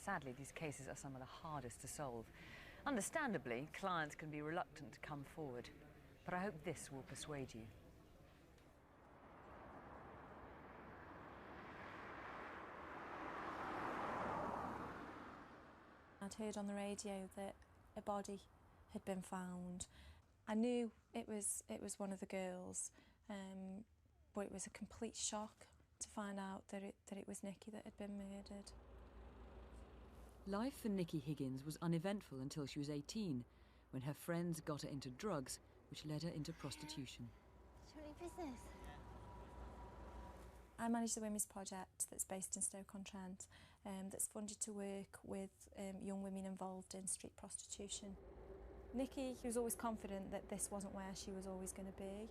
Sadly, these cases are some of the hardest to solve. Understandably, clients can be reluctant to come forward, but I hope this will persuade you. I'd heard on the radio that a body had been found. I knew it was one of the girls, but it was a complete shock to find out that it was Nikki that had been murdered. Life for Nikki Higgins was uneventful until she was 18, when her friends got her into drugs, which led her into prostitution. Do you want any business? I manage the women's project that's based in Stoke-on-Trent, that's funded to work with young women involved in street prostitution. Nikki was always confident that this wasn't where she was always going to be.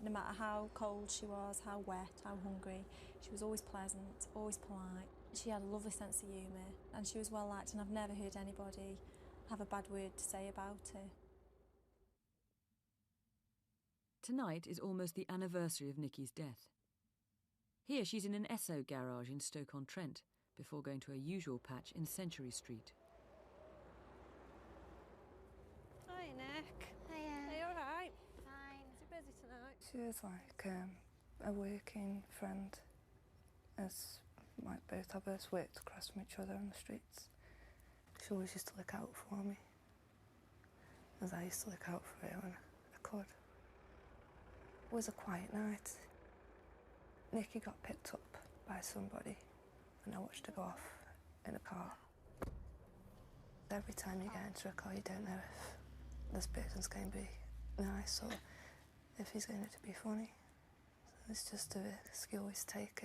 No matter how cold she was, how wet, how hungry, she was always pleasant, always polite. She had a lovely sense of humour and she was well liked, and I've never heard anybody have a bad word to say about her. Tonight is almost the anniversary of Nikki's death. Here she's in an Esso garage in Stoke-on-Trent before going to her usual patch in Century Street. Hi, Nick. Hiya. Are you all right? Fine. Is it busy tonight? She was like a working friend, as like both of us worked across from each other on the streets. She always used to look out for me, as I used to look out for her when I could. It was a quiet night. Nikki got picked up by somebody and I watched her go off in a car. Every time you get into a car, you don't know if this person's going to be nice or if he's going to be funny. So it's just a risk you always take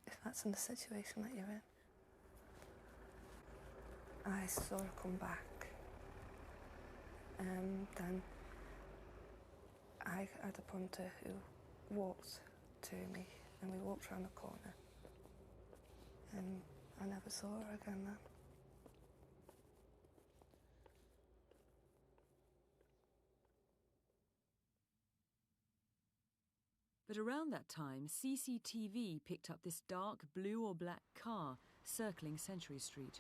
if that's in the situation that you're in. I saw her come back, and then I had a punter who walked to me and we walked round the corner, and I never saw her again then. But around that time, CCTV picked up this dark blue or black car circling Century Street.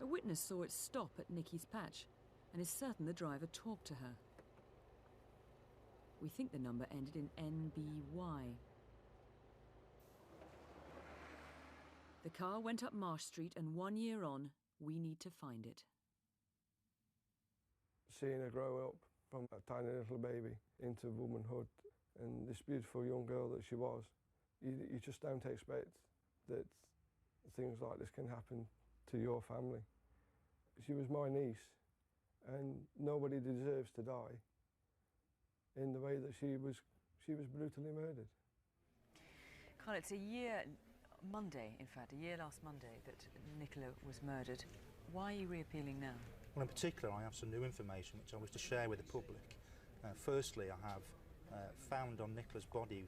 A witness saw it stop at Nikki's patch and is certain the driver talked to her. We think the number ended in NBY. The car went up Marsh Street, and 1 year on, we need to find it. Seeing her grow up from a tiny little baby into womanhood and this beautiful young girl that she was, you just don't expect that things like this can happen to your family. She was my niece, and nobody deserves to die in the way that she was brutally murdered. Carl, it's a year Monday, in fact, a year last Monday that Nicola was murdered. Why are you reappealing now? Well, in particular, I have some new information which I wish to share with the public. Firstly, I have found on Nicola's body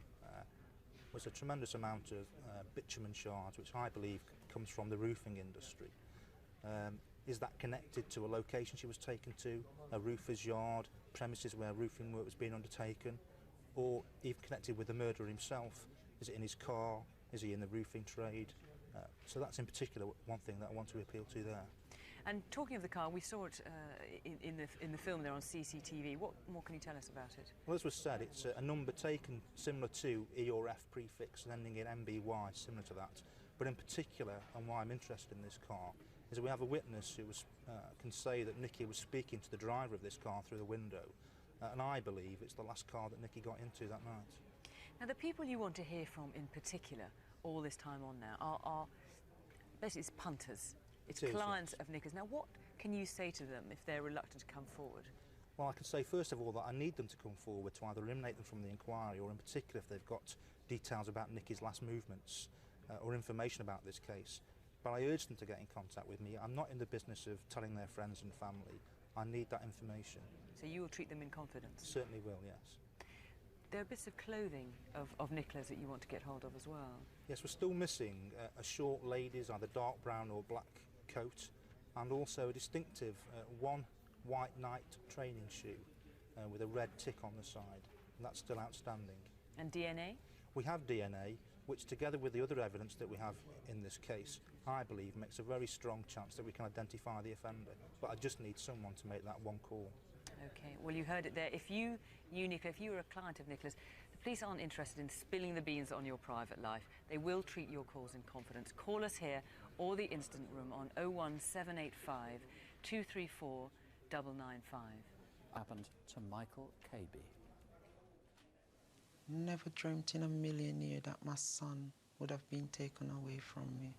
was a tremendous amount of bitumen shards, which I believe comes from the roofing industry. Is that connected to a location she was taken to, a roofer's yard, premises where roofing work was being undertaken, or even connected with the murderer himself? Is it in his car? Is he in the roofing trade? So that's in particular one thing that I want to appeal to there. And talking of the car, we saw it in the film there on CCTV. What more can you tell us about it? Well, as was said, it's a number taken similar to E or F prefix and ending in MBY, similar to that. But in particular, and why I'm interested in this car, is that we have a witness who can say that Nikki was speaking to the driver of this car through the window. And I believe it's the last car that Nikki got into that night. Now, the people you want to hear from in particular, all this time on now, are basically it's punters. It's clients of Nicky's. Now, what can you say to them if they're reluctant to come forward? Well, I can say, first of all, that I need them to come forward to either eliminate them from the inquiry, or in particular if they've got details about Nicky's last movements or information about this case. But I urge them to get in contact with me. I'm not in the business of telling their friends and family. I need that information. So you will treat them in confidence? Certainly will, yes. There are bits of clothing of Nicola's that you want to get hold of as well? Yes, we're still missing a short lady's either dark brown or black coat, and also a distinctive one white night training shoe with a red tick on the side, and that's still outstanding. And DNA? We have DNA, which together with the other evidence that we have in this case, I believe makes a very strong chance that we can identify the offender. But I just need someone to make that one call. Okay, well, you heard it there. If you, Nicola, if you were a client of Nicola's, the police aren't interested in spilling the beans on your private life. They will treat your calls in confidence. Call us here or the incident room on 01785 234 995. Happened to Michael Cabey. Never dreamt in a million years that my son would have been taken away from me.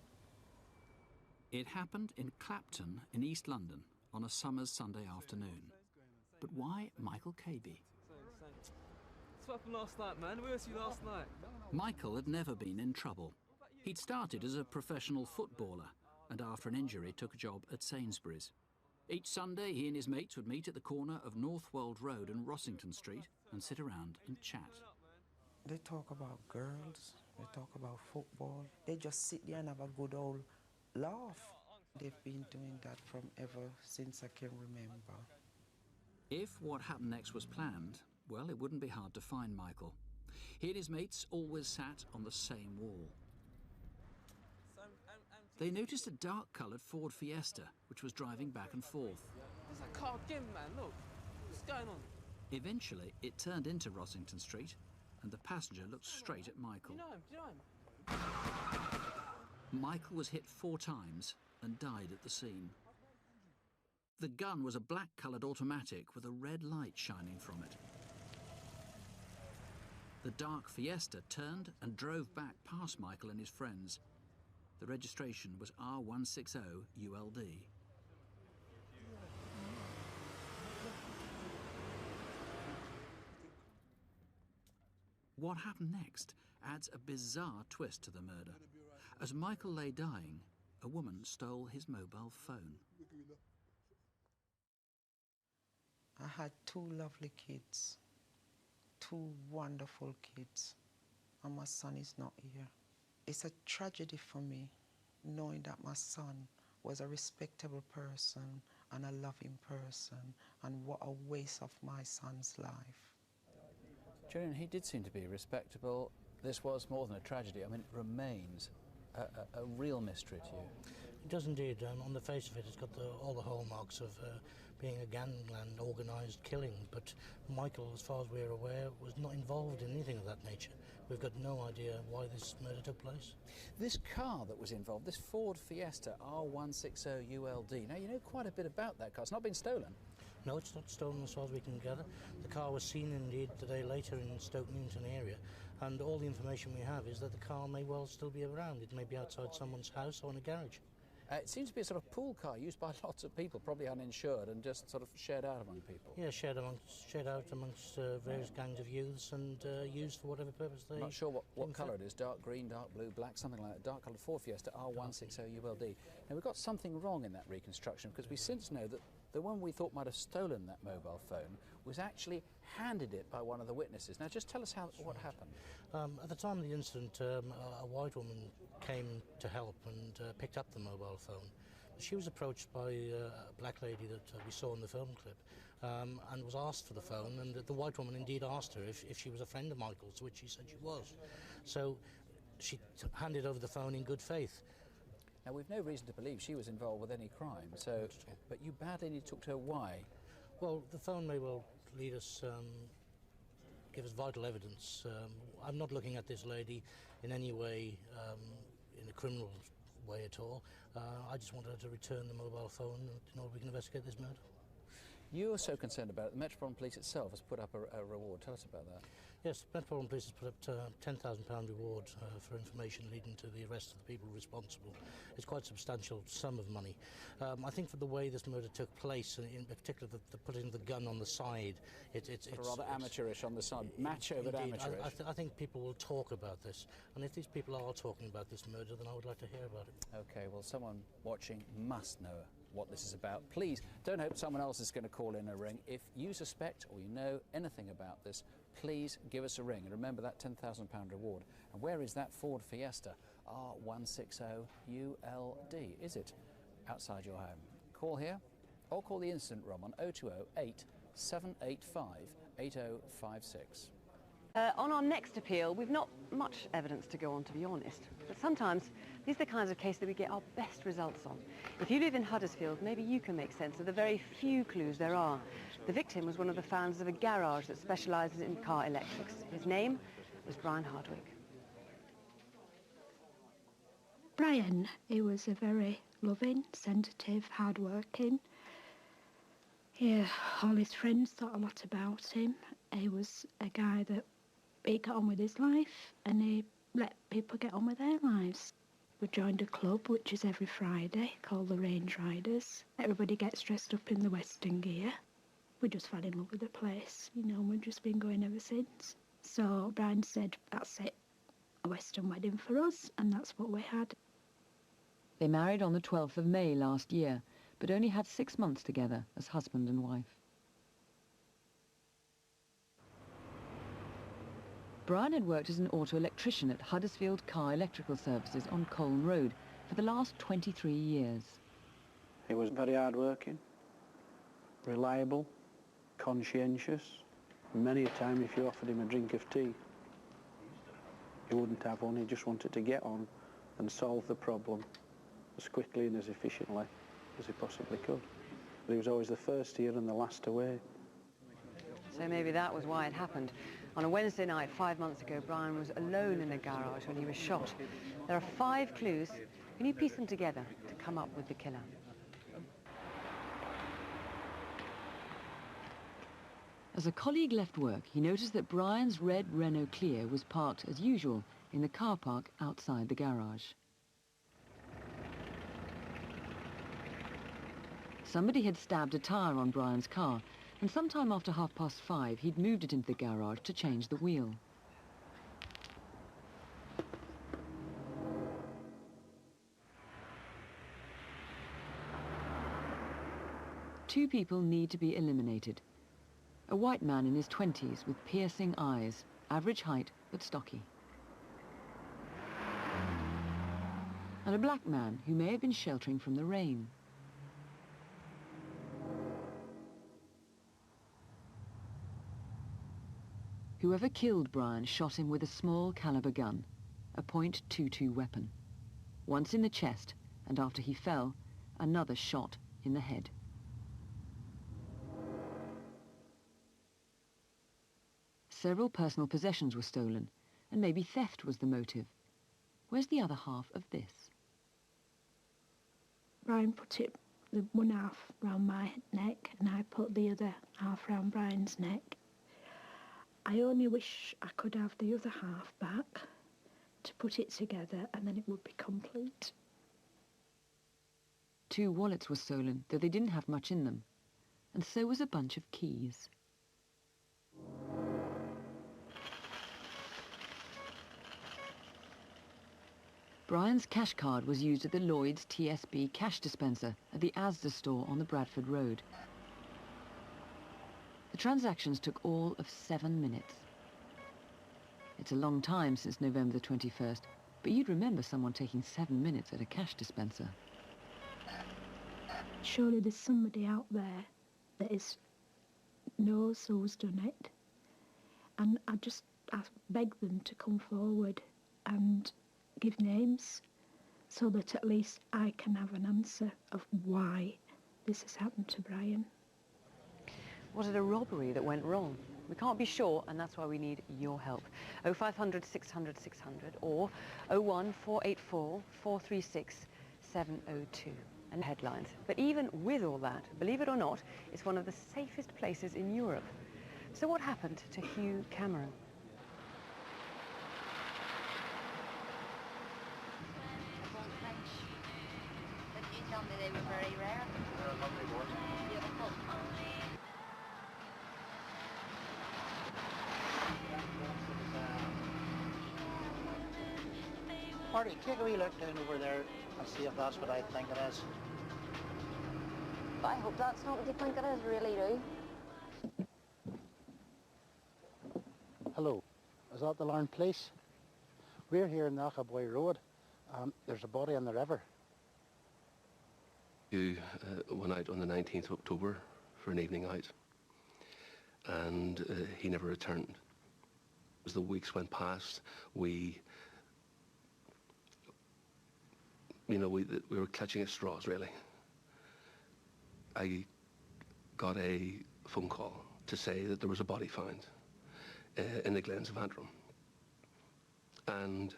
It happened in Clapton in East London on a summer's Sunday afternoon. But why Michael Cabey? What happened last night, man? Where was you last night? Michael had never been in trouble. He'd started as a professional footballer and after an injury took a job at Sainsbury's. Each Sunday he and his mates would meet at the corner of Northwold Road and Rossington Street and sit around and chat. They talk about girls, they talk about football. They just sit there and have a good old laugh. They've been doing that from ever since I can remember. If what happened next was planned, well, it wouldn't be hard to find Michael. He and his mates always sat on the same wall. They noticed a dark-coloured Ford Fiesta, which was driving back and forth. There's a car again, man, look. What's going on? Eventually, it turned into Rossington Street, and the passenger looked straight at Michael. Do you know him? Michael was hit 4 times and died at the scene. The gun was a black-coloured automatic with a red light shining from it. The dark Fiesta turned and drove back past Michael and his friends. The registration was R160ULD. What happened next adds a bizarre twist to the murder. As Michael lay dying, a woman stole his mobile phone. I had 2 lovely kids, 2 wonderful kids, and my son is not here. It's a tragedy for me, knowing that my son was a respectable person and a loving person, and what a waste of my son's life. Geraldine, he did seem to be respectable. This was more than a tragedy. I mean, it remains a real mystery to you. It does indeed. On the face of it, it's got all the hallmarks of being a gangland organised killing, but Michael, as far as we're aware, was not involved in anything of that nature. We've got no idea why this murder took place. This car that was involved, this Ford Fiesta R160ULD, now you know quite a bit about that car. It's not been stolen. No, it's not stolen as far as we can gather. The car was seen indeed the day later in Stoke Newington area, and all the information we have is that the car may well still be around. It may be outside someone's house or in a garage. It seems to be a sort of pool car used by lots of people, probably uninsured, and just sort of shared out among people. Yeah, shared out amongst various gangs of youths and used for whatever purpose they... I'm not sure what colour it is, dark green, dark blue, black, something like that. Dark coloured Ford Fiesta R160ULD. Now, we've got something wrong in that reconstruction, because we since know that the one we thought might have stolen that mobile phone was actually handed it by one of the witnesses. Now, just tell us what happened. At the time of the incident, a white woman came to help and picked up the mobile phone. She was approached by a black lady that we saw in the film clip and was asked for the phone, and the white woman indeed asked her if she was a friend of Michael's, which she said she was. So she handed over the phone in good faith. Now, we've no reason to believe she was involved with any crime, so, but you badly need to talk to her. Why? Well, the phone may well lead us, give us vital evidence. I'm not looking at this lady in any way in a criminal way at all. I just wanted her to return the mobile phone in order we can investigate this murder. You're so concerned about it. The Metropolitan Police itself has put up a reward. Tell us about that. Yes, the Metropolitan Police has put up £10,000 reward for information leading to the arrest of the people responsible. It's quite a substantial sum of money. I think for the way this murder took place, and in particular the putting the gun on the side, it's rather amateurish on the side, macho but amateurish. I think people will talk about this, and if these people are talking about this murder, then I would like to hear about it. OK, well, someone watching must know what this is about. Please don't hope someone else is going to call in a ring. If you suspect or you know anything about this, please give us a ring. And remember that £10,000 reward. And where is that Ford Fiesta R160ULD? Is it outside your home? Call here or call the incident room on 020 8 785 8056. On our next appeal, we've not much evidence to go on, to be honest. But sometimes these are the kinds of cases that we get our best results on. If you live in Huddersfield, maybe you can make sense of the very few clues there are. The victim was one of the founders of a garage that specialises in car electrics. His name was Brian Hardwick. Brian, he was a very loving, sensitive, hard-working. Yeah, all his friends thought a lot about him. He was a guy that he got on with his life and he let people get on with their lives. We joined a club, which is every Friday, called the Range Riders. Everybody gets dressed up in the Western gear. We just fell in love with the place, you know, and we've just been going ever since. So Brian said, that's it, a Western wedding for us, and that's what we had. They married on the 12th of May last year, but only had 6 months together as husband and wife. Brian had worked as an auto electrician at Huddersfield Car Electrical Services on Colne Road for the last 23 years. He was very hard-working, reliable, conscientious. Many a time if you offered him a drink of tea, he wouldn't have one, he just wanted to get on and solve the problem as quickly and as efficiently as he possibly could. But he was always the first here and the last away. So maybe that was why it happened. On a Wednesday night 5 months ago, Brian was alone in the garage when he was shot. There are 5 clues. Can you piece them together to come up with the killer? As a colleague left work, he noticed that Brian's red Renault Clio was parked as usual in the car park outside the garage. Somebody had stabbed a tyre on Brian's car, and sometime after 5:30, he'd moved it into the garage to change the wheel. Two people need to be eliminated. A white man in his 20s with piercing eyes, average height but stocky. And a black man who may have been sheltering from the rain. Whoever killed Brian shot him with a small caliber gun, a .22 weapon. Once in the chest, and after he fell, another shot in the head. Several personal possessions were stolen, and maybe theft was the motive. Where's the other half of this? Brian put the one half round my neck, and I put the other half round Brian's neck. I only wish I could have the other half back to put it together, and then it would be complete. 2 wallets were stolen, though they didn't have much in them. And so was a bunch of keys. Brian's cash card was used at the Lloyd's TSB cash dispenser at the Asda store on the Bradford Road. The transactions took all of 7 minutes. It's a long time since November the 21st, but you'd remember someone taking 7 minutes at a cash dispenser. Surely there's somebody out there that knows who's done it, and I beg them to come forward and give names so that at least I can have an answer of why this has happened to Brian. Was it a robbery that went wrong? We can't be sure, and that's why we need your help. 0500 600 600 or 01484 436 702. And headlines. But even with all that, believe it or not, it's one of the safest places in Europe. So what happened to Hugh Cameron? They were very rare. They're a lovely word. Beautiful. Marty, take a wee look down over there and see if that's what I think it is. But I hope that's not what you think it is, really do. Hello, is that the Larne Police? We're here in Knockaboy Road. There's a body in the river. You went out on the 19th of October for an evening out, and he never returned. As the weeks went past, we were clutching at straws, really. I got a phone call to say that there was a body found in the glens of Antrim. And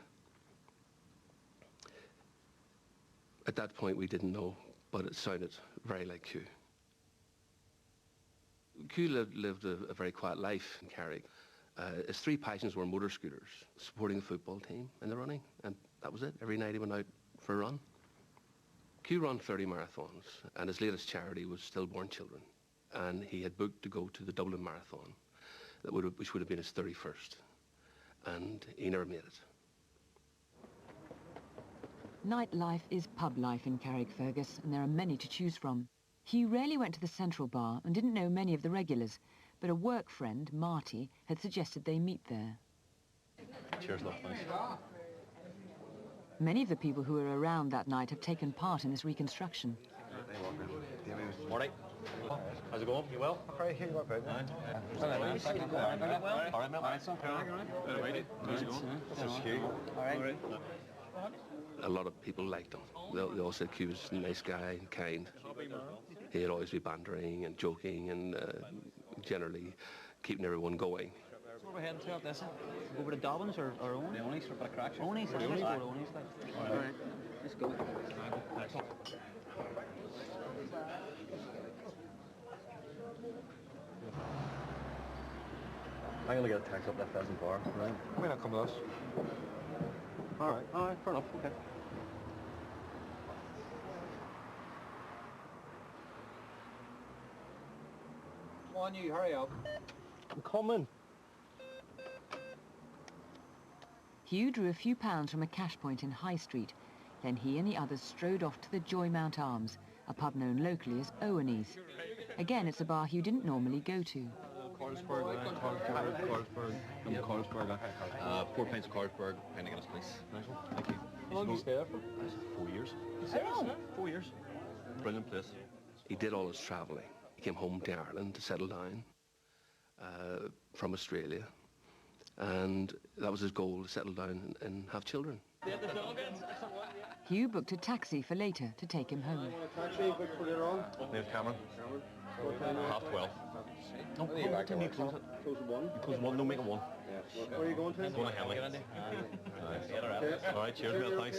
at that point we didn't know, but it sounded very like Hugh. Hugh lived a very quiet life in Carrick. His three passions were motor scooters, supporting the football team and the running, and that was it. Every night he went out for a run. Hugh ran 30 marathons, and his latest charity was stillborn children. And he had booked to go to the Dublin Marathon, which would have been his 31st, and he never made it. Nightlife is pub life in Carrickfergus, and there are many to choose from. Hugh rarely went to the Central Bar and didn't know many of the regulars, but a work friend, Marty, had suggested they meet there. Cheers, love, thanks. Many of the people who were around that night have taken part in this reconstruction. Morning. How's it going? You well? Okay, here you go, babe. All right, man. All right, man. How's it going? This is Hugh. All right. A lot of people liked him. They all said Hugh was a nice guy and kind. He'd always be bantering and joking and generally keeping everyone going. So we're heading to this. Over to Dobbins or Owen? The Onies for a bit of crack. Onies? Let's go to Onies. All right. Let's go. I'm going to get a taxi up that Pheasant Bar. Right. Why not come with us? All right, fair enough, okay. Come on, you, hurry up. I'm coming. Hugh drew a few pounds from a cash point in High Street. Then he and the others strode off to the Joymount Arms, a pub known locally as Owen's. Again, it's a bar Hugh didn't normally go to. Carlsberg. I'm Carlsberg. 4 pints of Carlsberg, pint of Guinness, please. Nice one. Thank you. How long did you stay there for? 4 years. 4 years. Brilliant place. He did all his travelling. He came home to Ireland to settle down from Australia, and that was his goal, to settle down and have children. Hugh booked a taxi for later to take him home. Taxi, booked for later on. Name's Cameron. 12:30. No, close it. Close at 1. You close 1, no, make it 1. Yeah. Where are you going to? Going to Henley. All right, cheers, mate, thanks.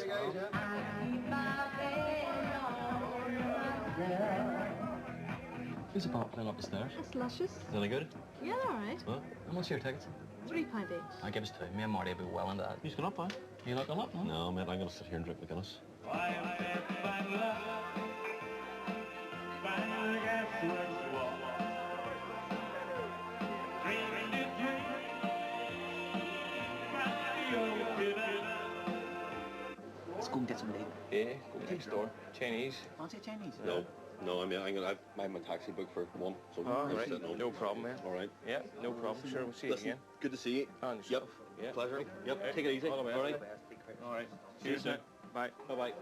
Who's the bar playing up the stairs? That's luscious. Is any good? Yeah, all right. Huh? How much are your tickets? £3 each. I give us 2. Me and Marty will be well into that. Who's going up, man? You not going up, no? No, mate, I'm going to sit here and drink the Guinness. Let's go and get some meat. Yeah, go next door. Chinese. Fancy Chinese? No, I mean, I'm gonna have my taxi booked for 1. So right. No problem, man. All right. Yeah, no problem. Sure, we'll see you again. Good to see you. And yep. Yeah. Pleasure. Yep. Take it easy. All right. All right. Cheers, now. Bye. Bye-bye.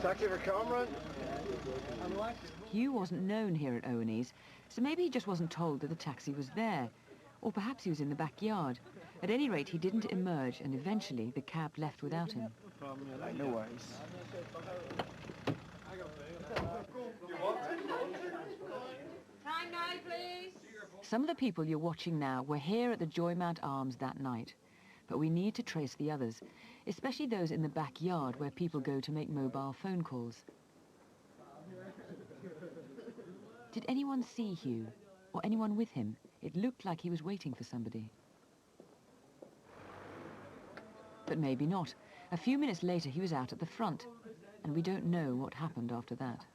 Taxi for Cameron. Hugh wasn't known here at Owen's, so maybe he just wasn't told that the taxi was there. Or perhaps he was in the backyard. At any rate, he didn't emerge, and eventually the cab left without him. No worries. Time now, please. Some of the people you're watching now were here at the Joymount Arms that night. But we need to trace the others, especially those in the backyard where people go to make mobile phone calls. Did anyone see Hugh, or anyone with him? It looked like he was waiting for somebody. But maybe not. A few minutes later he was out at the front, and we don't know what happened after that.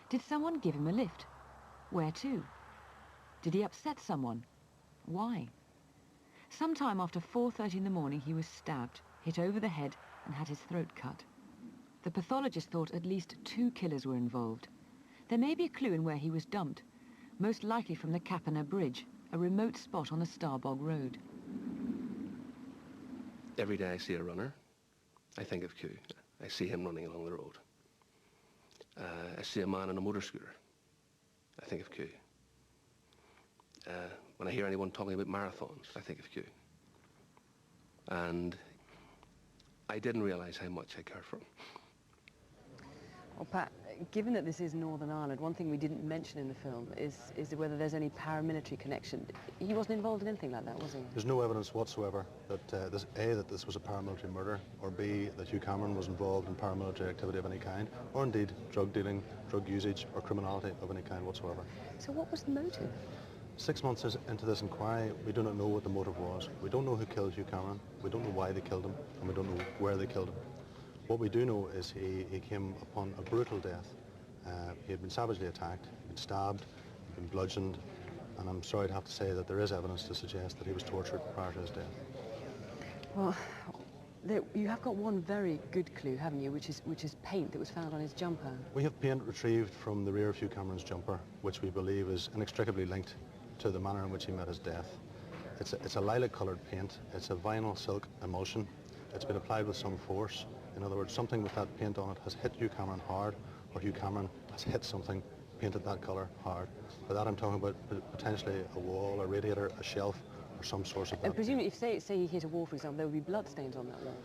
Did someone give him a lift? Where to? Did he upset someone? Why? Sometime after 4:30 in the morning he was stabbed, hit over the head and had his throat cut. The pathologist thought at least 2 killers were involved. There may be a clue in where he was dumped, most likely from the Capana Bridge, a remote spot on the Starbog Road. Every day I see a runner, I think of Hugh. I see him running along the road. I see a man on a motor scooter, I think of Hugh. When I hear anyone talking about marathons, I think of Hugh. And I didn't realise how much I cared for him. Well, Pat, given that this is Northern Ireland, one thing we didn't mention in the film is whether there's any paramilitary connection. He wasn't involved in anything like that, was he? There's no evidence whatsoever that that this was a paramilitary murder, or B, that Hugh Cameron was involved in paramilitary activity of any kind, or indeed drug dealing, drug usage, or criminality of any kind whatsoever. So what was the motive? 6 months into this inquiry, we do not know what the motive was. We don't know who killed Hugh Cameron, we don't know why they killed him, and we don't know where they killed him. What we do know is he came upon a brutal death. He had been savagely attacked, he'd been stabbed, he'd been bludgeoned, and I'm sorry to have to say that there is evidence to suggest that he was tortured prior to his death. Well, you have got one very good clue, haven't you, which is paint that was found on his jumper. We have paint retrieved from the rear of Hugh Cameron's jumper, which we believe is inextricably linked to the manner in which he met his death. It's a lilac-coloured paint, it's a vinyl silk emulsion, it's been applied with some force. In other words, something with that paint on it has hit Hugh Cameron hard, or Hugh Cameron has hit something painted that colour hard. By that I'm talking about potentially a wall, a radiator, a shelf, or some source of that. And presumably, if say he hit a wall, for example, there would be blood stains on that wall.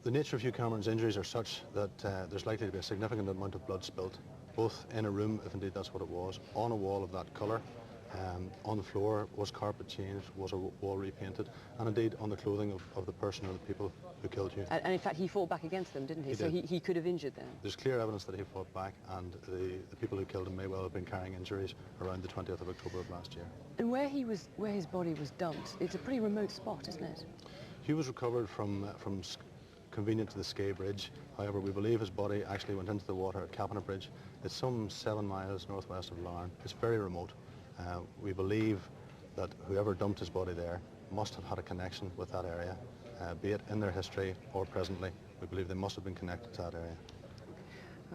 The nature of Hugh Cameron's injuries are such that there's likely to be a significant amount of blood spilt, both in a room, if indeed that's what it was, on a wall of that colour. On the floor, was carpet changed, was a wall repainted, and indeed on the clothing of the person or the people who killed Hugh. And in fact, he fought back against them, didn't he? So he could have injured them. There's clear evidence that he fought back, and the people who killed him may well have been carrying injuries around the 20th of October of last year. And where his body was dumped, it's a pretty remote spot, isn't it? Hugh was recovered from convenient to the Skye Bridge. However, we believe his body actually went into the water at Cabinet Bridge. It's some 7 miles northwest of Larne. It's very remote. We believe that whoever dumped his body there must have had a connection with that area, be it in their history or presently. We believe they must have been connected to that area.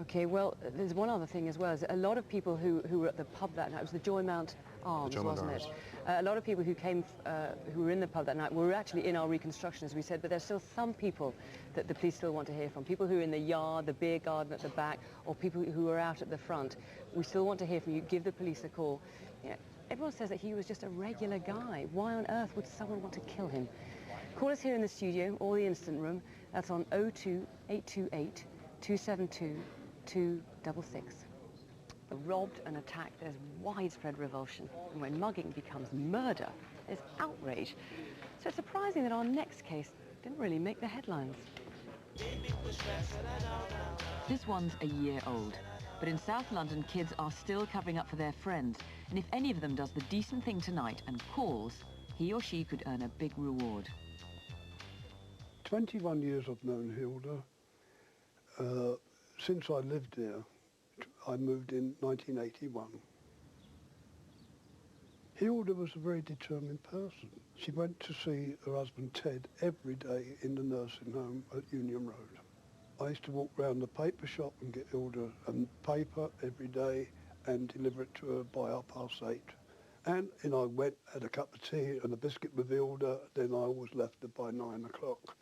Okay, well, there's one other thing as well. A lot of people who were at the pub that night, it was the Joymount Arms, wasn't it? A lot of people who came, who were in the pub that night were actually in our reconstruction, as we said, but there's still some people that the police still want to hear from. People who are in the yard, the beer garden at the back, or people who are out at the front. We still want to hear from you. Give the police a call. You know, everyone says that he was just a regular guy. Why on earth would someone want to kill him? Call us here in the studio or the instant room. That's on 02 828 272 266. Robbed and attacked, there's widespread revulsion. And when mugging becomes murder, there's outrage. So it's surprising that our next case didn't really make the headlines. This one's a year old. But in South London, kids are still covering up for their friends. And if any of them does the decent thing tonight and calls, he or she could earn a big reward. 21 years I've known Hilda. Since I lived there, I moved in 1981. Hilda was a very determined person. She went to see her husband Ted every day in the nursing home at Union Road. I used to walk round the paper shop and get Hilda a paper every day and deliver it to her by 8:30. And I went, had a cup of tea and a biscuit with Hilda, then I was left her by 9 o'clock.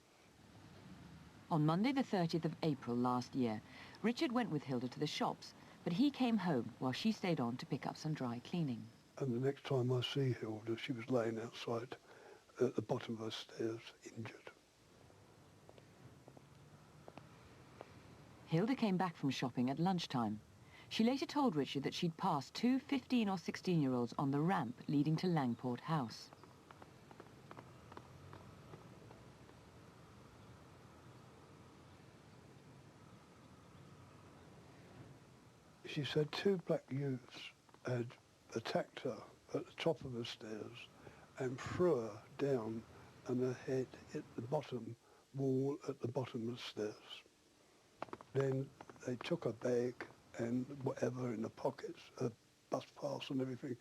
On Monday the 30th of April last year, Richard went with Hilda to the shops, but he came home while she stayed on to pick up some dry cleaning. And the next time I see Hilda, she was laying outside at the bottom of her stairs, injured. Hilda came back from shopping at lunchtime. She later told Richard that she'd passed 2 15 or 16-year-olds on the ramp leading to Langport House. She said 2 black youths had attacked her at the top of the stairs and threw her down, and her head hit the bottom wall at the bottom of the stairs. Then they took her bag and whatever in the pockets, her bus pass and everything,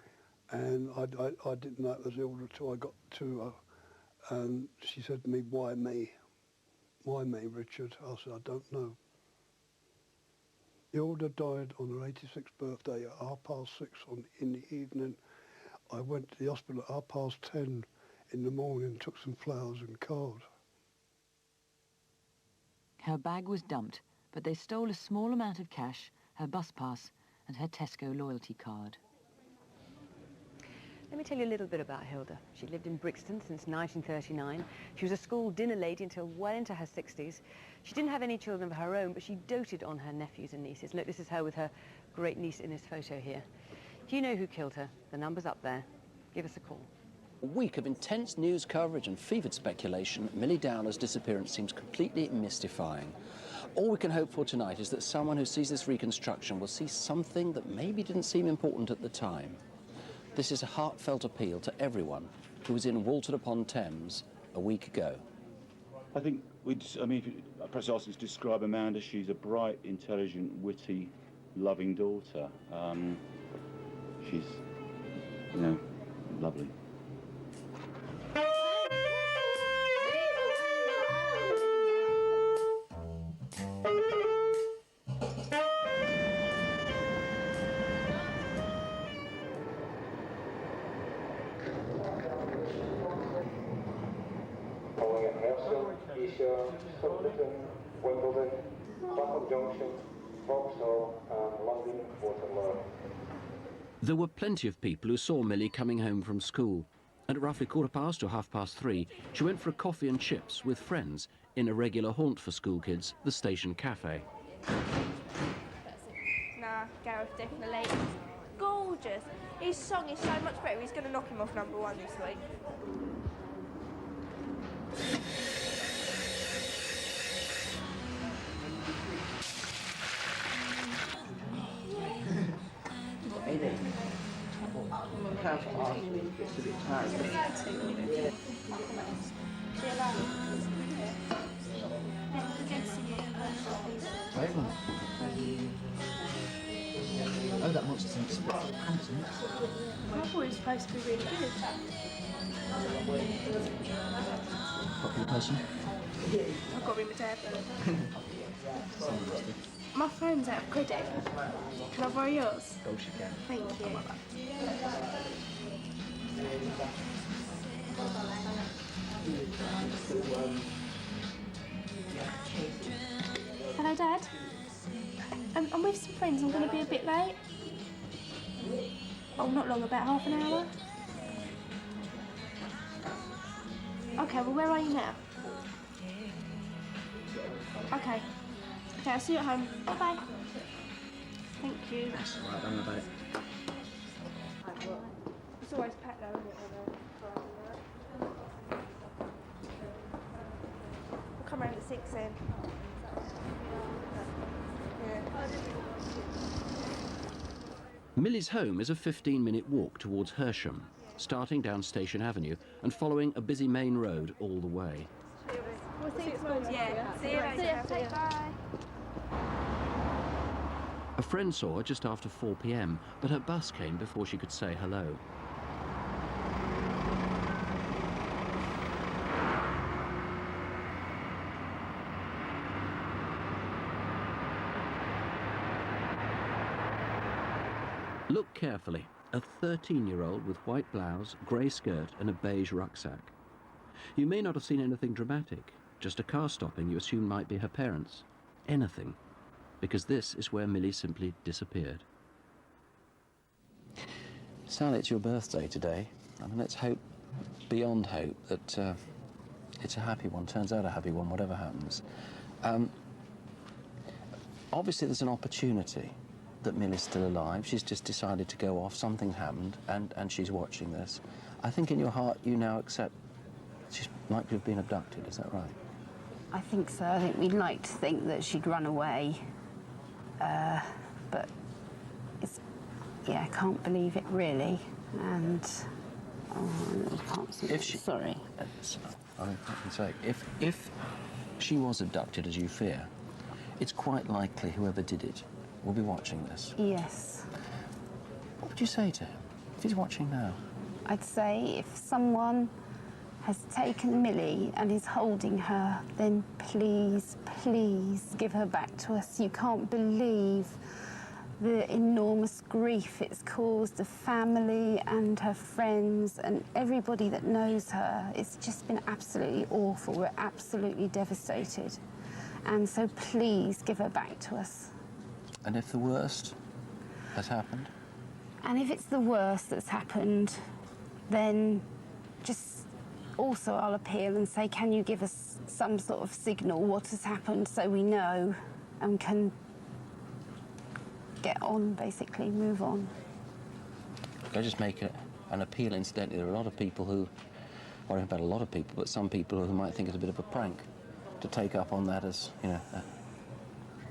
and I didn't know it was Hilda until I got to her, and she said to me, "Why me? Why me, Richard?" I said, "I don't know." Hilda died on her 86th birthday at 6:30 in the evening I went to the hospital at 10:30 in the morning, took some flowers and card. Her bag was dumped, but they stole a small amount of cash, her bus pass and her Tesco loyalty card. Let me tell you a little bit about Hilda. She lived in Brixton since 1939. She was a school dinner lady until well into her 60s. She didn't have any children of her own, but she doted on her nephews and nieces. Look, this is her with her great niece in this photo here. If you know who killed her, the number's up there. Give us a call. A week of intense news coverage and fevered speculation, Millie Dowler's disappearance seems completely mystifying. All we can hope for tonight is that someone who sees this reconstruction will see something that maybe didn't seem important at the time. This is a heartfelt appeal to everyone who was in Walton-upon-Thames a week ago. I think if you perhaps ask us to describe Amanda, she's a bright, intelligent, witty, loving daughter. She's, lovely. There were plenty of people who saw Millie coming home from school. And at roughly 3:15 or 3:30, she went for a coffee and chips with friends in a regular haunt for school kids, the Station Cafe. Nah, Gareth definitely. Gorgeous. His song is so much better, he's going to knock him off #1 this week. Oh, that monster thing's split hands, isn't it? I thought it was supposed to be really good. Popular person? I've got to be my dad though. My phone's out of credit. Can I borrow yours? Of course you can. Thank you. Hello, Dad. I'm with some friends. I'm going to be a bit late. Oh, not long, about half an hour. Okay, well, where are you now? Okay. Okay, I'll see you at home. Bye-bye. Thank you. That's all right, don't worry about it. It's always packed though, isn't it? We'll come round at 6 then. Millie's home is a 15-minute walk towards Hersham, starting down Station Avenue and following a busy main road all the way. We'll see you at school. Yeah. See you later. Bye. A friend saw her just after 4 p.m, but her bus came before she could say hello. Look carefully. A 13-year-old with white blouse, grey skirt and a beige rucksack. You may not have seen anything dramatic, just a car stopping you assume might be her parents. Anything. Because this is where Millie simply disappeared. Sally, it's your birthday today. I mean, let's hope, beyond hope, that it's a happy one, turns out a happy one, whatever happens. Obviously, there's an opportunity that Millie's still alive. She's just decided to go off, something happened, and she's watching this. I think in your heart you now accept she's likely to have been abducted, is that right? I think so. I think we'd like to think that she'd run away. But it's, yeah, I can't believe it really. And I can't see if she, sorry. I can say, if she was abducted as you fear, it's quite likely whoever did it will be watching this. Yes. What would you say to him if he's watching now? I'd say if someone has taken Millie and is holding her, then please, please give her back to us. You can't believe the enormous grief it's caused the family and her friends and everybody that knows her. It's just been absolutely awful. We're absolutely devastated. And so please give her back to us. And if the worst has happened? And if it's the worst that's happened, then just also I'll appeal and say, can you give us some sort of signal what has happened so we know and can get on, basically, move on. Can I just make an appeal, incidentally? There are a lot of people who, or about a lot of people, but some people who might think it's a bit of a prank to take up on that as, you know,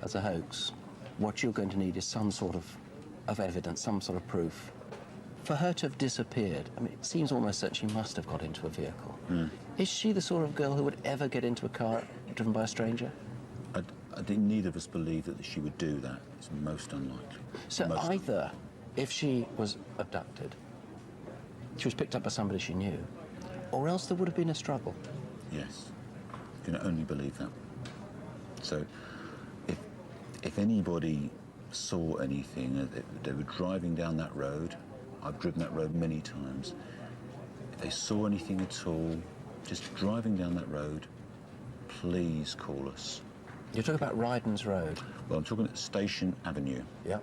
as a hoax. What you're going to need is some sort of evidence, some sort of proof. For her to have disappeared, I mean, it seems almost that she must have got into a vehicle. Mm. Is she the sort of girl who would ever get into a car driven by a stranger? I think neither of us believe that she would do that. It's most unlikely. So either, if she was abducted, she was picked up by somebody she knew, or else there would have been a struggle. Yes. You can only believe that. So, if anybody saw anything, they were driving down that road. I've driven that road many times. If they saw anything at all, just driving down that road, please call us. You're talking about Ryden's Road? Well, I'm talking about Station Avenue. Yeah.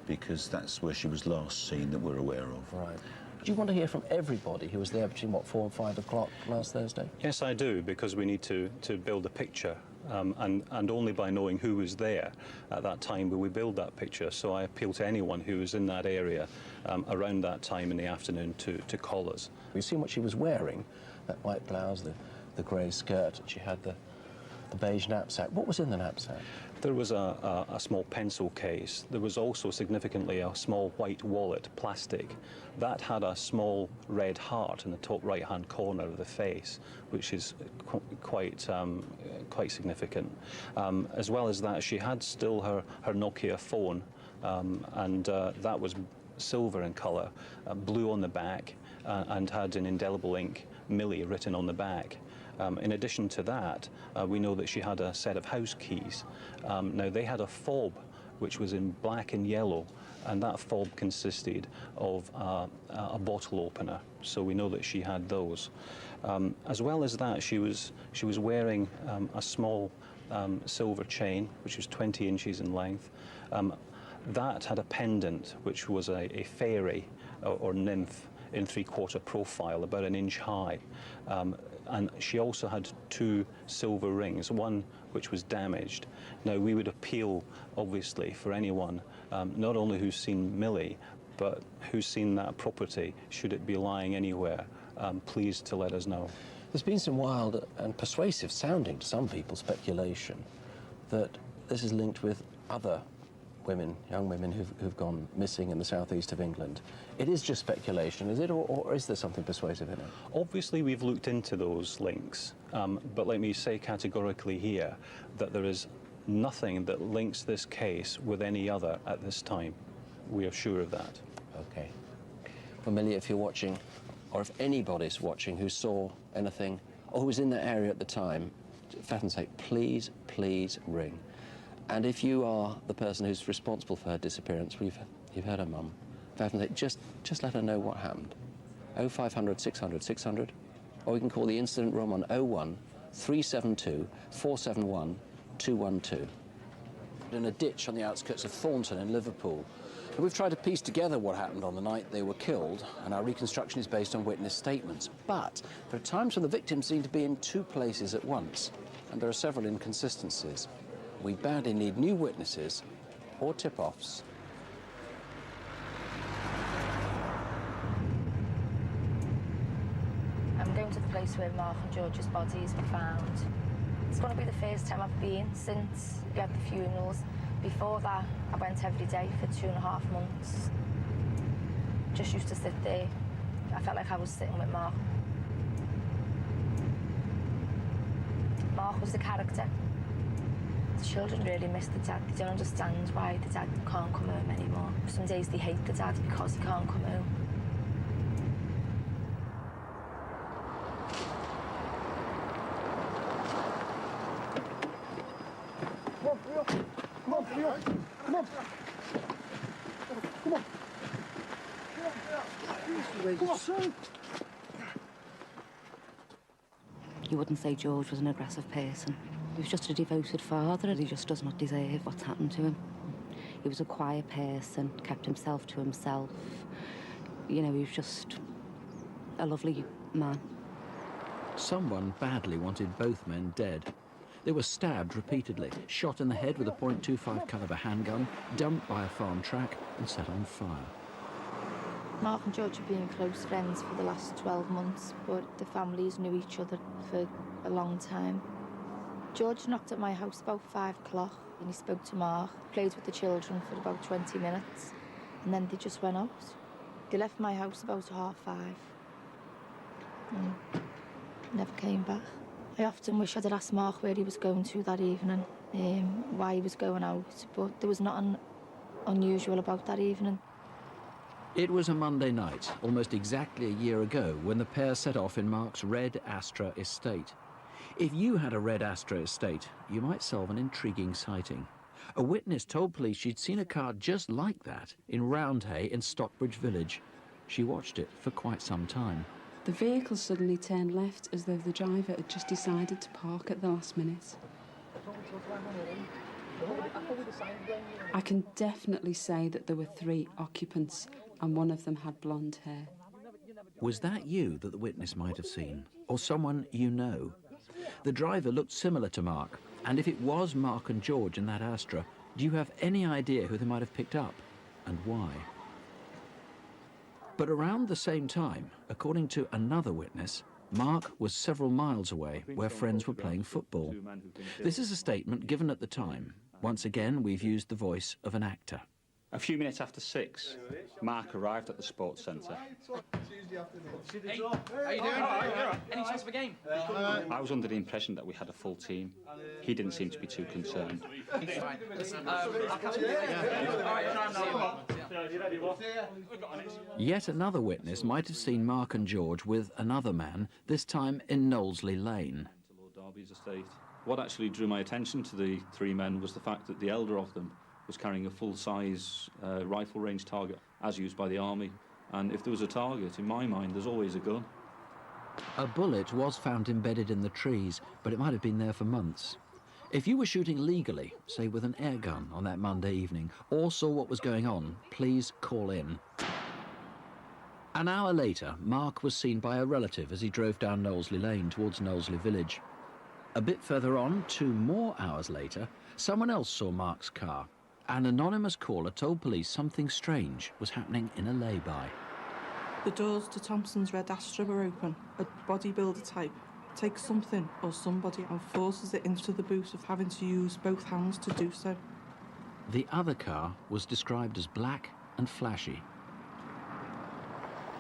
Because that's where she was last seen that we're aware of. Right. Do you want to hear from everybody who was there between, what, 4 and 5 o'clock last Thursday? Yes, I do, because we need to build a picture, and only by knowing who was there at that time will we build that picture. So I appeal to anyone who was in that area around that time in the afternoon to call us. We've seen what she was wearing, that white blouse, the grey skirt, and she had the beige knapsack. What was in the knapsack? There was a small pencil case. There was also significantly a small white wallet, plastic. That had a small red heart in the top right-hand corner of the face, which is quite significant. As well as that, she had still her Nokia phone, and that was silver in colour, blue on the back, and had in indelible ink Millie written on the back. In addition to that, we know that she had a set of house keys. Now, they had a fob which was in black and yellow, and that fob consisted of a bottle opener, so we know that she had those. As well as that, she was wearing a small silver chain, which was 20 inches in length. That had a pendant, which was a fairy or nymph in 3/4 profile, about 1 inch high. And she also had 2 silver rings, one which was damaged. Now, we would appeal, obviously, for anyone, not only who's seen Millie, but who's seen that property, should it be lying anywhere, please to let us know. There's been some wild and persuasive sounding to some people speculation that this is linked with other women, young women who've gone missing in the southeast of England. It is just speculation, is it, or is there something persuasive in it? Obviously, we've looked into those links, but let me say categorically here that there is nothing that links this case with any other at this time. We are sure of that. Okay. Well, Millie, if you're watching, or if anybody's watching who saw anything, or who was in that area at the time, for heaven's sake, please, please ring. And if you are the person who's responsible for her disappearance, you've heard her mum, for heaven's sake, just let her know what happened. 0500 600 600, or you can call the incident room on 01 372 471 212. In a ditch on the outskirts of Thornton in Liverpool. And we've tried to piece together what happened on the night they were killed, and our reconstruction is based on witness statements. But there are times when the victims seem to be in 2 places at once, and there are several inconsistencies. We badly need new witnesses or tip-offs. I'm going to the place where Mark and George's bodies were found. It's going to be the first time I've been since we had the funerals. Before that, I went every day for 2.5 months. Just used to sit there. I felt like I was sitting with Mark. Mark was the character. The children really miss the dad. They don't understand why the dad can't come home anymore. Some days they hate the dad because he can't come home. You wouldn't say George was an aggressive person. He was just a devoted father and he just does not deserve what's happened to him. He was a quiet person, kept himself to himself. You know, he was just a lovely man. Someone badly wanted both men dead. They were stabbed repeatedly, shot in the head with a .25 caliber handgun, dumped by a farm track and set on fire. Mark and George have been close friends for the last 12 months, but the families knew each other for a long time. George knocked at my house about 5 o'clock and he spoke to Mark, played with the children for about 20 minutes, and then they just went out. They left my house about 5:30 and never came back. I often wish I'd had asked Mark where he was going to that evening, why he was going out, but there was nothing unusual about that evening. It was a Monday night, almost exactly a year ago, when the pair set off in Mark's red Astra estate. If you had a red Astra estate, you might solve an intriguing sighting. A witness told police she'd seen a car just like that in Roundhay in Stockbridge Village. She watched it for quite some time. The vehicle suddenly turned left as though the driver had just decided to park at the last minute. I can definitely say that there were 3 occupants and one of them had blonde hair. Was that you that the witness might have seen, or someone you know? The driver looked similar to Mark, and if it was Mark and George in that Astra, do you have any idea who they might have picked up, and why? But around the same time, according to another witness, Mark was several miles away where friends were playing football. This is a statement given at the time. Once again, we've used the voice of an actor. A few minutes after 6, Mark arrived at the sports centre. Hey, how you doing? Any chance of a game? I was under the impression that we had a full team. He didn't seem to be too concerned. I'll catch you later. Yet another witness might have seen Mark and George with another man, this time in Knowlesley Lane. Derby's estate. What actually drew my attention to the 3 men was the fact that the elder of them was carrying a full-size rifle range target, as used by the army. And if there was a target, in my mind, there's always a gun. A bullet was found embedded in the trees, but it might have been there for months. If you were shooting legally, say with an air gun on that Monday evening, or saw what was going on, please call in. An hour later, Mark was seen by a relative as he drove down Knowlesley Lane towards Knowlesley Village. A bit further on, 2 more hours later, someone else saw Mark's car. An anonymous caller told police something strange was happening in a lay-by. The doors to Thompson's red Astra were open. A bodybuilder type takes something or somebody and forces it into the boot of having to use both hands to do so. The other car was described as black and flashy.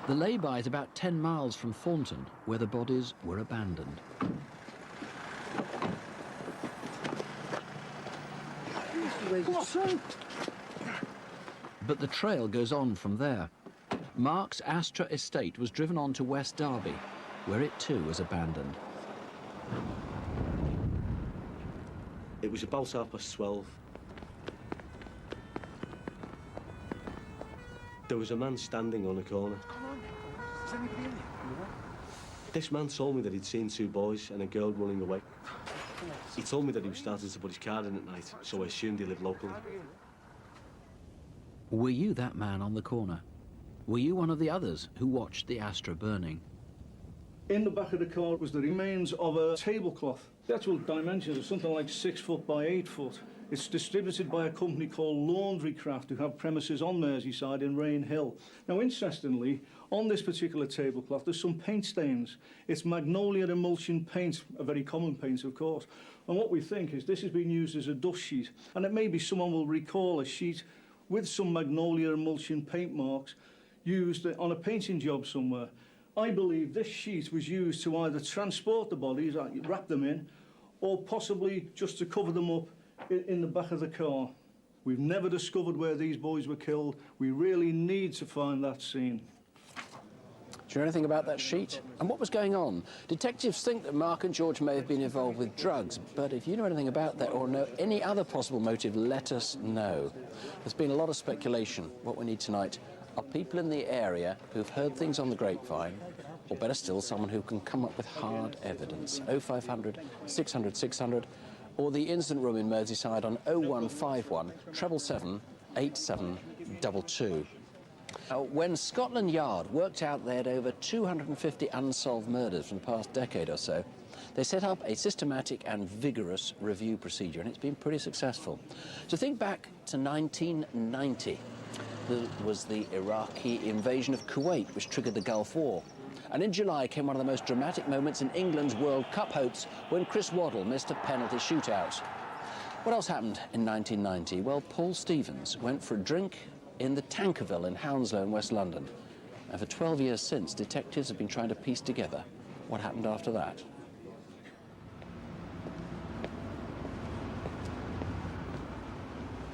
The lay-by is about 10 miles from Thornton, where the bodies were abandoned. But the trail goes on from there. Mark's Astra estate was driven on to West Derby, where it too was abandoned. It was about 12:30. There was a man standing on a corner. Is anybody in here? This man told me that he'd seen 2 boys and a girl running away. He told me that he was starting to put his car in at night, so I assumed he lived locally. Were you that man on the corner? Were you one of the others who watched the Astra burning? In the back of the car was the remains of a tablecloth. The actual dimensions are something like 6 foot by 8 foot. It's distributed by a company called Laundrycraft, who have premises on Merseyside in Rain Hill. Now, interestingly, on this particular tablecloth, there's some paint stains. It's magnolia emulsion paint, a very common paint, of course. And what we think is this has been used as a dust sheet. And it may be someone will recall a sheet with some magnolia emulsion paint marks used on a painting job somewhere. I believe this sheet was used to either transport the bodies, wrap them in, or possibly just to cover them up in the back of the car. We've never discovered where these boys were killed. We really need to find that scene. Do you know anything about that sheet? And what was going on? Detectives think that Mark and George may have been involved with drugs, but if you know anything about that or know any other possible motive, let us know. There's been a lot of speculation. What we need tonight are people in the area who've heard things on the grapevine, or better still, someone who can come up with hard evidence. 0500 600 600, or the incident room in Merseyside on 0151 777 8722. When Scotland Yard worked out they had over 250 unsolved murders from the past decade or so, they set up a systematic and vigorous review procedure, and it's been pretty successful. So think back to 1990. There was the Iraqi invasion of Kuwait, which triggered the Gulf War. And in July came one of the most dramatic moments in England's World Cup hopes when Chris Waddle missed a penalty shootout. What else happened in 1990? Well, Paul Stevens went for a drink in the Tankerville in Hounslow in West London. And for 12 years since, detectives have been trying to piece together what happened after that.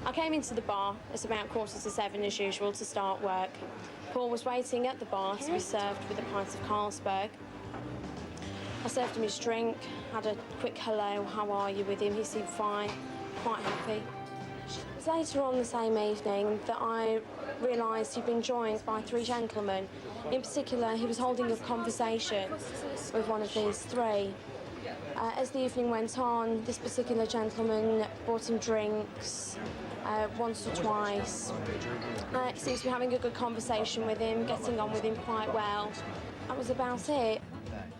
I came into the bar at about 6:45 as usual to start work. Paul was waiting at the bar to be served with a pint of Carlsberg. I served him his drink, had a quick hello, how are you with him. He seemed fine, quite happy. It was later on the same evening that I realised he'd been joined by 3 gentlemen. In particular, he was holding a conversation with one of these 3. As the evening went on, this particular gentleman bought him drinks once or twice. He seemed to be having a good conversation with him, getting on with him quite well. That was about it.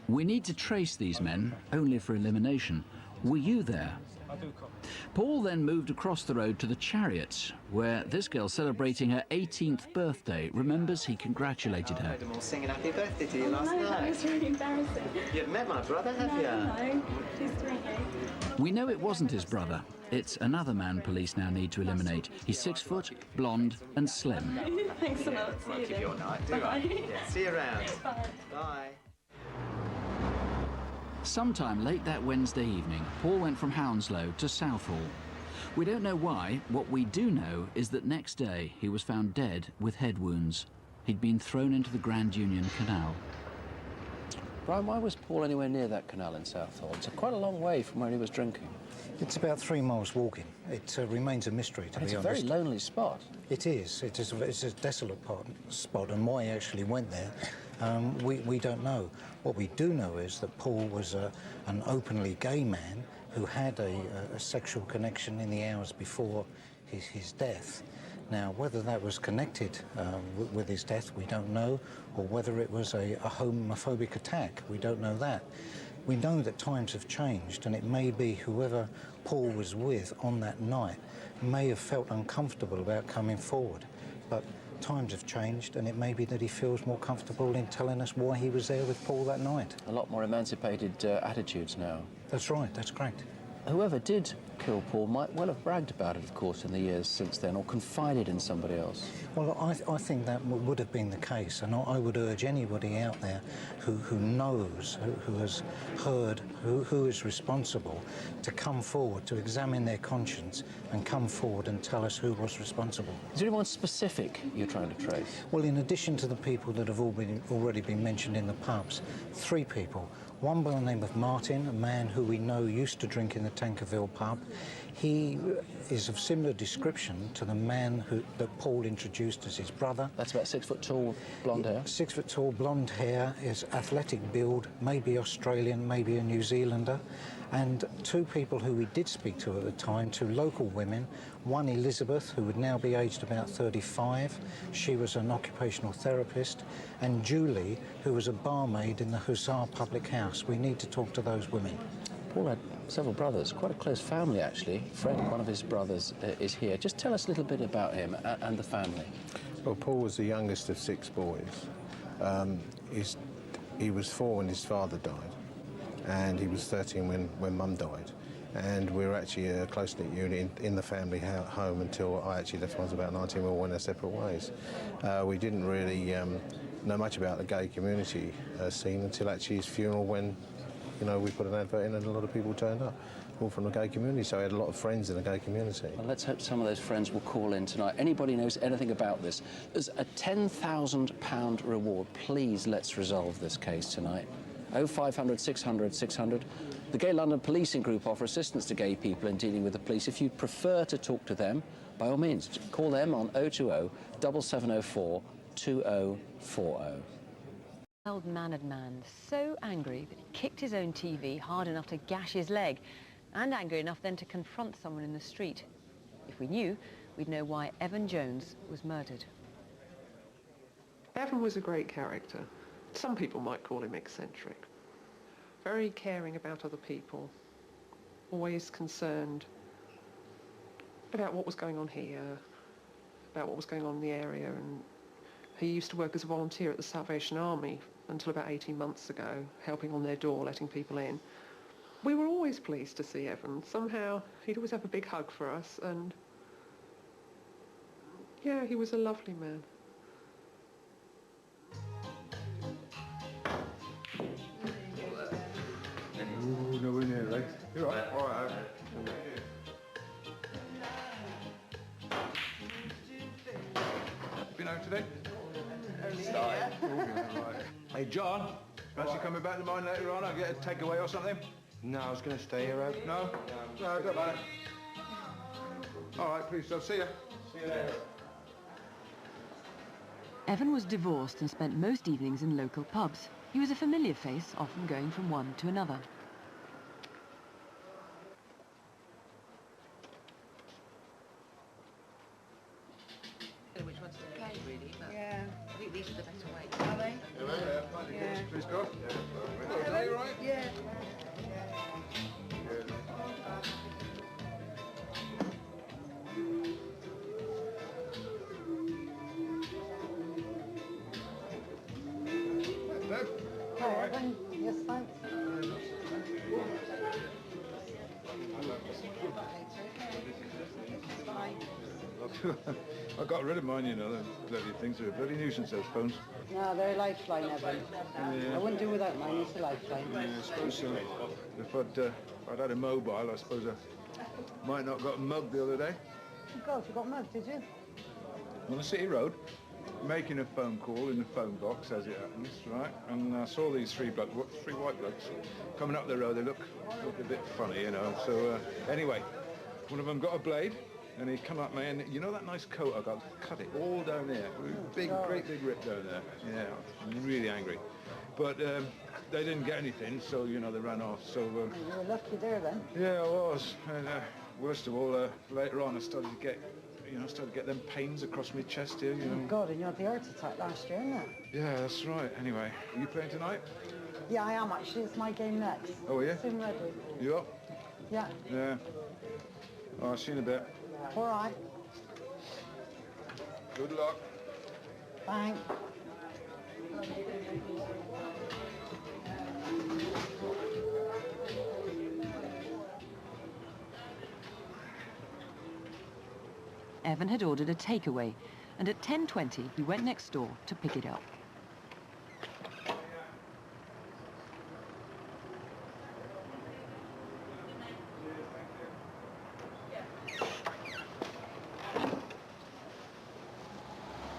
We need to trace these men, only for elimination. Were you there? Paul then moved across the road to the Chariot, where this girl celebrating her 18th birthday remembers he congratulated her. I heard them all singing happy birthday to you last night. That was really embarrassing. You've met my brother, have you? No. Pleased to meet you. We know it wasn't his brother. It's another man police now need to eliminate. He's 6 foot, blonde and slim. Thanks a lot. See you Give you then. a night, do I? Bye. Yeah, see you around. Bye. Bye. Sometime late that Wednesday evening, Paul went from Hounslow to Southall. We don't know why. What we do know is that next day he was found dead with head wounds. He'd been thrown into the Grand Union Canal. Brian, why was Paul anywhere near that canal in Southall? It's quite a long way from where he was drinking. It's about 3 miles walking. It remains a mystery, to be honest. It's a very lonely spot. It is. It's a desolate spot, and why he actually went there, we don't know. What we do know is that Paul was an openly gay man who had a sexual connection in the hours before his death. Now, whether that was connected with his death, we don't know, or whether it was a homophobic attack, we don't know that. We know that times have changed, and it may be whoever Paul was with on that night may have felt uncomfortable about coming forward. But times have changed, and it may be that he feels more comfortable in telling us why he was there with Paul that night. A lot more emancipated attitudes now. That's right, that's correct. Whoever did kill Paul might well have bragged about it, of course, in the years since then, or confided in somebody else. Well, I think that would have been the case, and I would urge anybody out there who knows, who has heard, who is responsible, to come forward, to examine their conscience and come forward and tell us who was responsible. Is there anyone specific you're trying to trace? Well, in addition to the people that have already been mentioned in the pubs, 3 people. One by the name of Martin, a man who we know used to drink in the Tankerville pub. He is of similar description to the man that Paul introduced as his brother. That's about 6 foot tall, blonde hair? 6 foot tall, blonde hair, is athletic build, maybe Australian, maybe a New Zealander. And 2 people who we did speak to at the time, 2 local women. One, Elizabeth, who would now be aged about 35. She was an occupational therapist. And Julie, who was a barmaid in the Hussar Public House. We need to talk to those women. Paul had several brothers, quite a close family, actually. Fred, one of his brothers, is here. Just tell us a little bit about him and the family. Well, Paul was the youngest of 6 boys. He was 4 when his father died, and he was 13 when Mum died. And we were actually a close-knit unit in the family home until I actually left when I was about 19. We all went our separate ways. We didn't really know much about the gay community scene until actually his funeral, when, you know, we put an advert in and a lot of people turned up, all from the gay community. So I had a lot of friends in the gay community. Well, let's hope some of those friends will call in tonight. Anybody knows anything about this? There's a £10,000 reward. Please, let's resolve this case tonight. 0500 600 600. The Gay London Policing Group offer assistance to gay people in dealing with the police. If you'd prefer to talk to them, by all means, call them on 020 7704 2040. Old mannered man, so angry that he kicked his own TV hard enough to gash his leg, and angry enough then to confront someone in the street. If we knew, we'd know why Evan Jones was murdered. Evan was a great character. Some people might call him eccentric. Very caring about other people, always concerned about what was going on here, about what was going on in the area, and he used to work as a volunteer at the Salvation Army until about 18 months ago, helping on their door, letting people in. We were always pleased to see Evan. Somehow, he'd always have a big hug for us, and yeah, he was a lovely man. Ooh, nowhere near, right? You're right. All right. Been out today? Hey, John, fancy coming back to mine later on? I'll get a takeaway or something? No, I was going to stay here, Ed. No? No, don't matter. All right, please, I'll see you. See you later. Evan was divorced and spent most evenings in local pubs. He was a familiar face, often going from one to another. Which one's the okay, really? But yeah. I think these are the better way. Are they? Yeah. Please go. Yeah. Are you right? Yeah. Hi, Evan. Yes, thanks. I got rid of mine, you know. The bloody things are a bloody nuisance, those phones. No, they're a lifeline, Evan. Yeah. I wouldn't do without mine, it's a lifeline. Yeah, I suppose so. If I'd had a mobile, I suppose I might not have got mugged the other day. God, you got mugged, did you? On the city road, making a phone call in the phone box, as it happens, right? And I saw these three white blokes coming up the road. They looked a bit funny, you know. So anyway, one of them got a blade, and he come up me, and you know that nice coat I got? Cut it all down there. Great big rip down there. Yeah, I'm really angry. But they didn't get anything, so, you know, they ran off. So You were lucky there, then. yeah, I was. And worst of all, later on, I started to get them pains across my chest here, you know. Oh, God, and you had the heart attack last year, isn't it? Yeah, that's right. Anyway, are you playing tonight? Yeah, I am, actually. It's my game next. Oh, are you? Soon ready. You up? Yeah. Yeah. Oh, I'll see you in a bit. All right. Good luck. Thanks. Evan had ordered a takeaway, and at 10:20 he went next door to pick it up.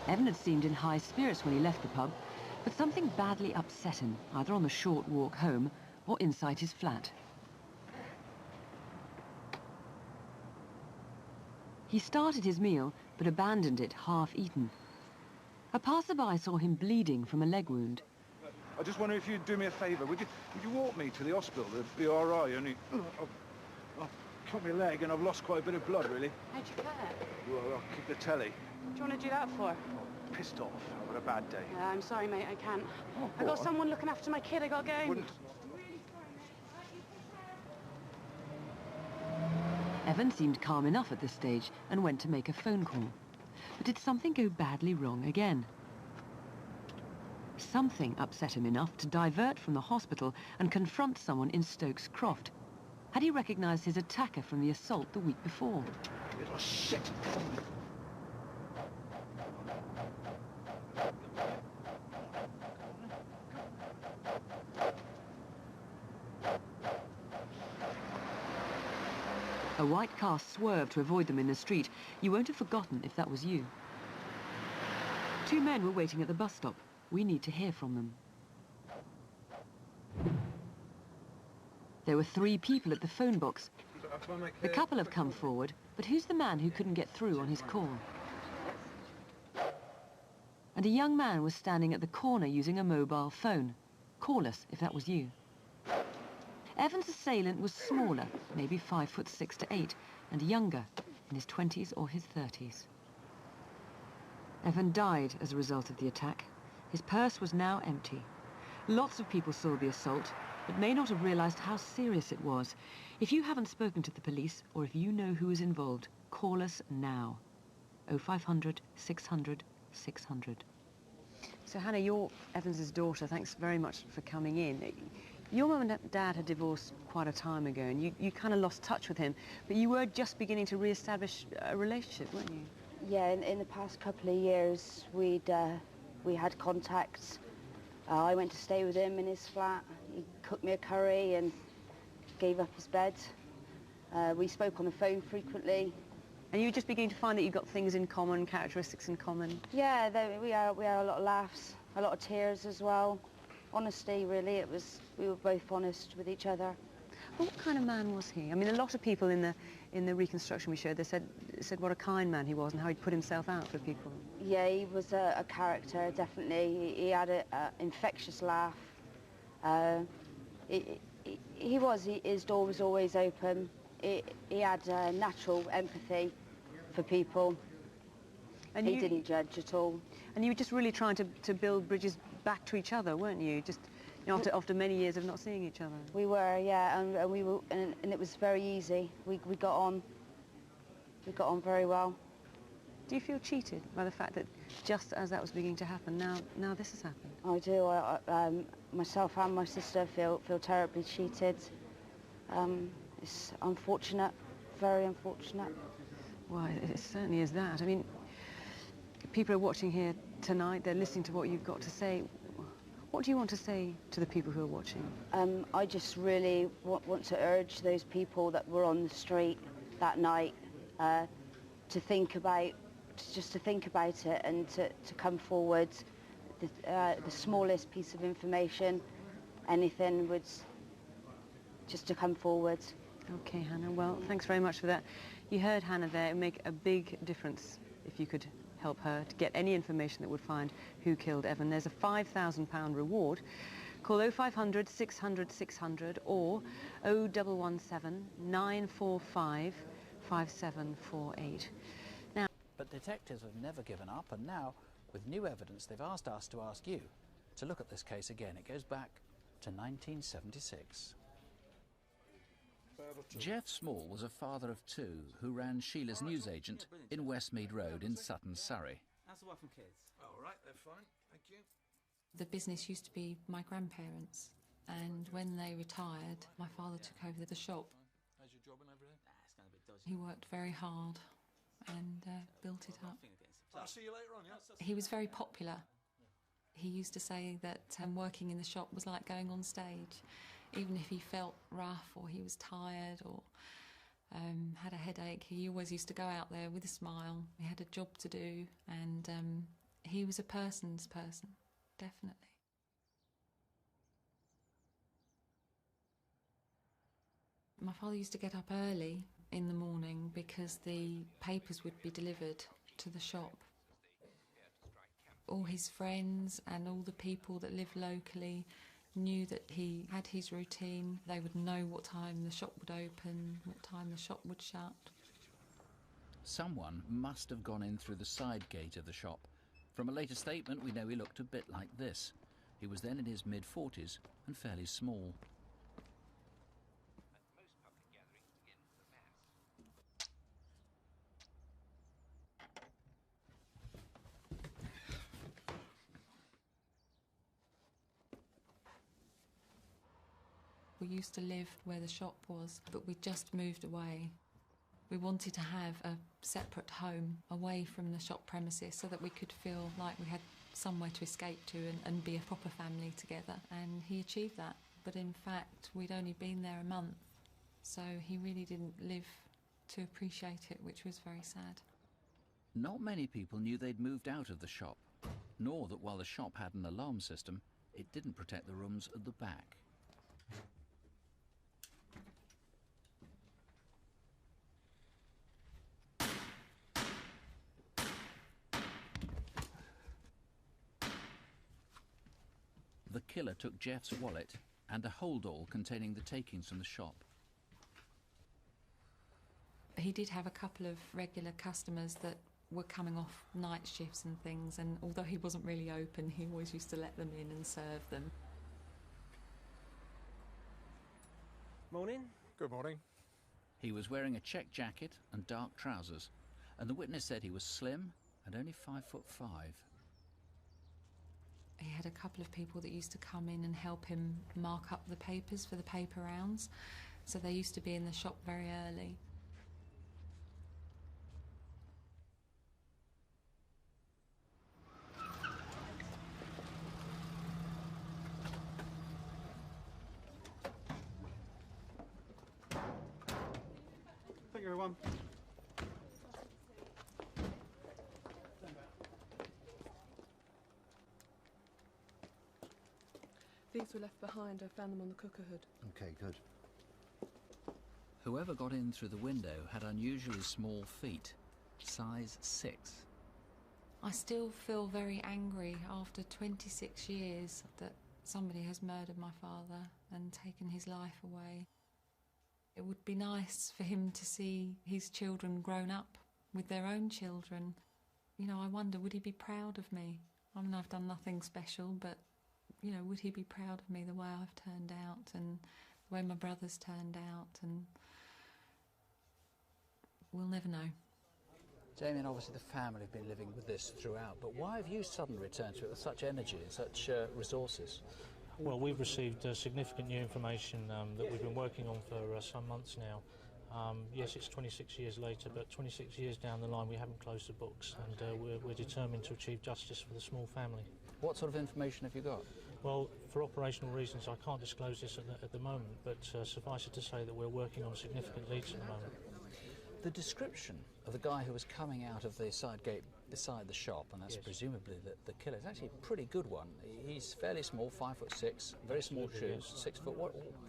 Evan had seemed in high spirits when he left the pub, but something badly upset him, either on the short walk home or inside his flat. He started his meal, but abandoned it half-eaten. A passerby saw him bleeding from a leg wound. I just wonder if you'd do me a favour. Would you walk me to the hospital, the BRI? Only I've cut my leg and I've lost quite a bit of blood, really. How'd you cut? Well, I'll keep the telly. What do you want to do that for? Pissed off. I've had a bad day. I'm sorry, mate, I can't. I got someone looking after my kid, I got to go. Wouldn't... Evan seemed calm enough at this stage and went to make a phone call. But did something go badly wrong again? Something upset him enough to divert from the hospital and confront someone in Stokes Croft. Had he recognised his attacker from the assault the week before? Little shit! A white car swerved to avoid them in the street. You won't have forgotten if that was you. Two men were waiting at the bus stop. We need to hear from them. There were 3 people at the phone box. The couple have come forward, but who's the man who couldn't get through on his call? And a young man was standing at the corner using a mobile phone. Call us if that was you. Evan's assailant was smaller, maybe 5'6" to 8, and younger, in his 20s or his 30s. Evan died as a result of the attack. His purse was now empty. Lots of people saw the assault, but may not have realised how serious it was. If you haven't spoken to the police, or if you know who is involved, call us now. 0500 600 600. So Hannah, you're Evans's daughter. Thanks very much for coming in. Your mum and dad had divorced quite a time ago, and you kind of lost touch with him, but you were just beginning to re-establish a relationship, weren't you? Yeah, in the past couple of years, we had contacts. I went to stay with him in his flat. He cooked me a curry and gave up his bed. We spoke on the phone frequently. And you were just beginning to find that you got things in common, characteristics in common? Yeah, we had a lot of laughs, a lot of tears as well. Honesty, really, we were both honest with each other. Well, what kind of man was he? I mean, a lot of people in the reconstruction we showed, they said what a kind man he was and how he'd put himself out for people. Yeah, he was a character, definitely. He had an infectious laugh. His door was always open. He had natural empathy for people. And he didn't judge at all. And you were just really trying to build bridges back to each other, weren't you? Just after many years of not seeing each other. We were, yeah, and we were, and it was very easy. We got on. We got on very well. Do you feel cheated by the fact that just as that was beginning to happen, now this has happened? I do. Myself and my sister feel terribly cheated. It's unfortunate, very unfortunate. Well, it certainly is that. I mean, people are watching here tonight, they're listening to what you've got to say. What do you want to say to the people who are watching? I just really want to urge those people that were on the street that night to think about it and to come forward. The smallest piece of information, anything, would just to come forward. Okay, Hannah, well, thanks very much for that. You heard Hannah there. It would make a big difference if you could help her to get any information that would find who killed Evan. There's a £5,000 reward. Call 0500 600 600 or 0117 945 5748. Now, but detectives have never given up, and now, with new evidence, they've asked us to ask you to look at this case again. It goes back to 1976. Geoff Small was a father of two who ran Sheila's newsagent in Westmead Road in Sutton, Surrey. How's the wife and kids? All right, they're fine, thank you. The business used to be my grandparents, and when they retired, my father took over the shop. How's your job and everything? It's going a bit dodgy. He worked very hard and built it up. I'll see you later on, yeah? He was very popular. He used to say that working in the shop was like going on stage. Even if he felt rough or he was tired or had a headache, he always used to go out there with a smile. He had a job to do, and he was a person's person, definitely. My father used to get up early in the morning because the papers would be delivered to the shop. All his friends and all the people that lived locally knew that he had his routine. They would know what time the shop would open, what time the shop would shut. Someone must have gone in through the side gate of the shop. From a later statement, we know he looked a bit like this. He was then in his mid-40s and fairly small. We used to live where the shop was, but we just moved away. We wanted to have a separate home away from the shop premises so that we could feel like we had somewhere to escape to and be a proper family together. And he achieved that. But in fact, we'd only been there a month, so he really didn't live to appreciate it, which was very sad. Not many people knew they'd moved out of the shop, nor that while the shop had an alarm system, it didn't protect the rooms at the back. the killer took Jeff's wallet and a holdall containing the takings from the shop. He did have a couple of regular customers that were coming off night shifts and things, and although he wasn't really open, he always used to let them in and serve them. Morning. Good morning. He was wearing a check jacket and dark trousers, and the witness said he was slim and only 5'5". He had a couple of people that used to come in and help him mark up the papers for the paper rounds, so they used to be in the shop very early. Thank you, everyone. These were left behind. I found them on the cooker hood. Okay, good. Whoever got in through the window had unusually small feet, size 6. I still feel very angry after 26 years that somebody has murdered my father and taken his life away. It would be nice for him to see his children grown up with their own children. You know, I wonder, would he be proud of me? I mean, I've done nothing special, but, you know, would he be proud of me the way I've turned out and the way my brother's turned out? And we'll never know. Jamie, and obviously the family have been living with this throughout, but why have you suddenly returned to it with such energy and such resources? Well, we've received significant new information that we've been working on for some months now. Yes, it's 26 years later, but 26 years down the line we haven't closed the books, and we're determined to achieve justice for the Small family. What sort of information have you got? Well, for operational reasons I can't disclose this at the moment, but suffice it to say that we're working on significant leads at the moment. The description of the guy who was coming out of the side gate beside the shop, and that's presumably the killer, is actually a pretty good one. He's fairly small, 5'6", very small shoes, yes. 6 foot.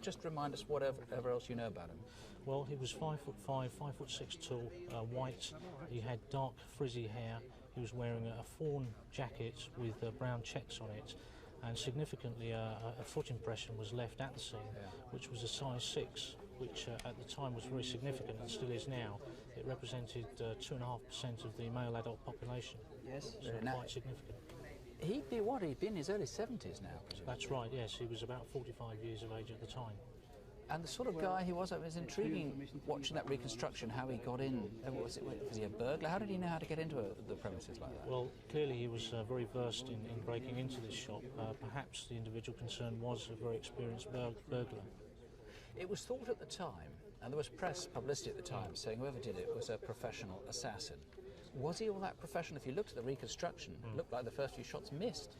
Just remind us whatever else you know about him. Well, he was 5'5", 5'6" tall, white. He had dark frizzy hair. He was wearing a fawn jacket with brown checks on it, and significantly a foot impression was left at the scene, which was a size 6. Which at the time was very significant and still is now. It represented 2.5% of the male adult population. Yes, so quite significant. He'd be what? He'd be in his early 70s now, presumably. That's right, yes. He was about 45 years of age at the time. And the sort of guy he was, it was intriguing watching that reconstruction, how he got in. Was he a burglar? How did he know how to get into the premises like that? Well, clearly he was very versed in breaking into this shop. Perhaps the individual concerned was a very experienced burglar. It was thought at the time, and there was press publicity at the time, saying whoever did it was a professional assassin. Was he all that professional? If you looked at the reconstruction, it looked like the first few shots missed.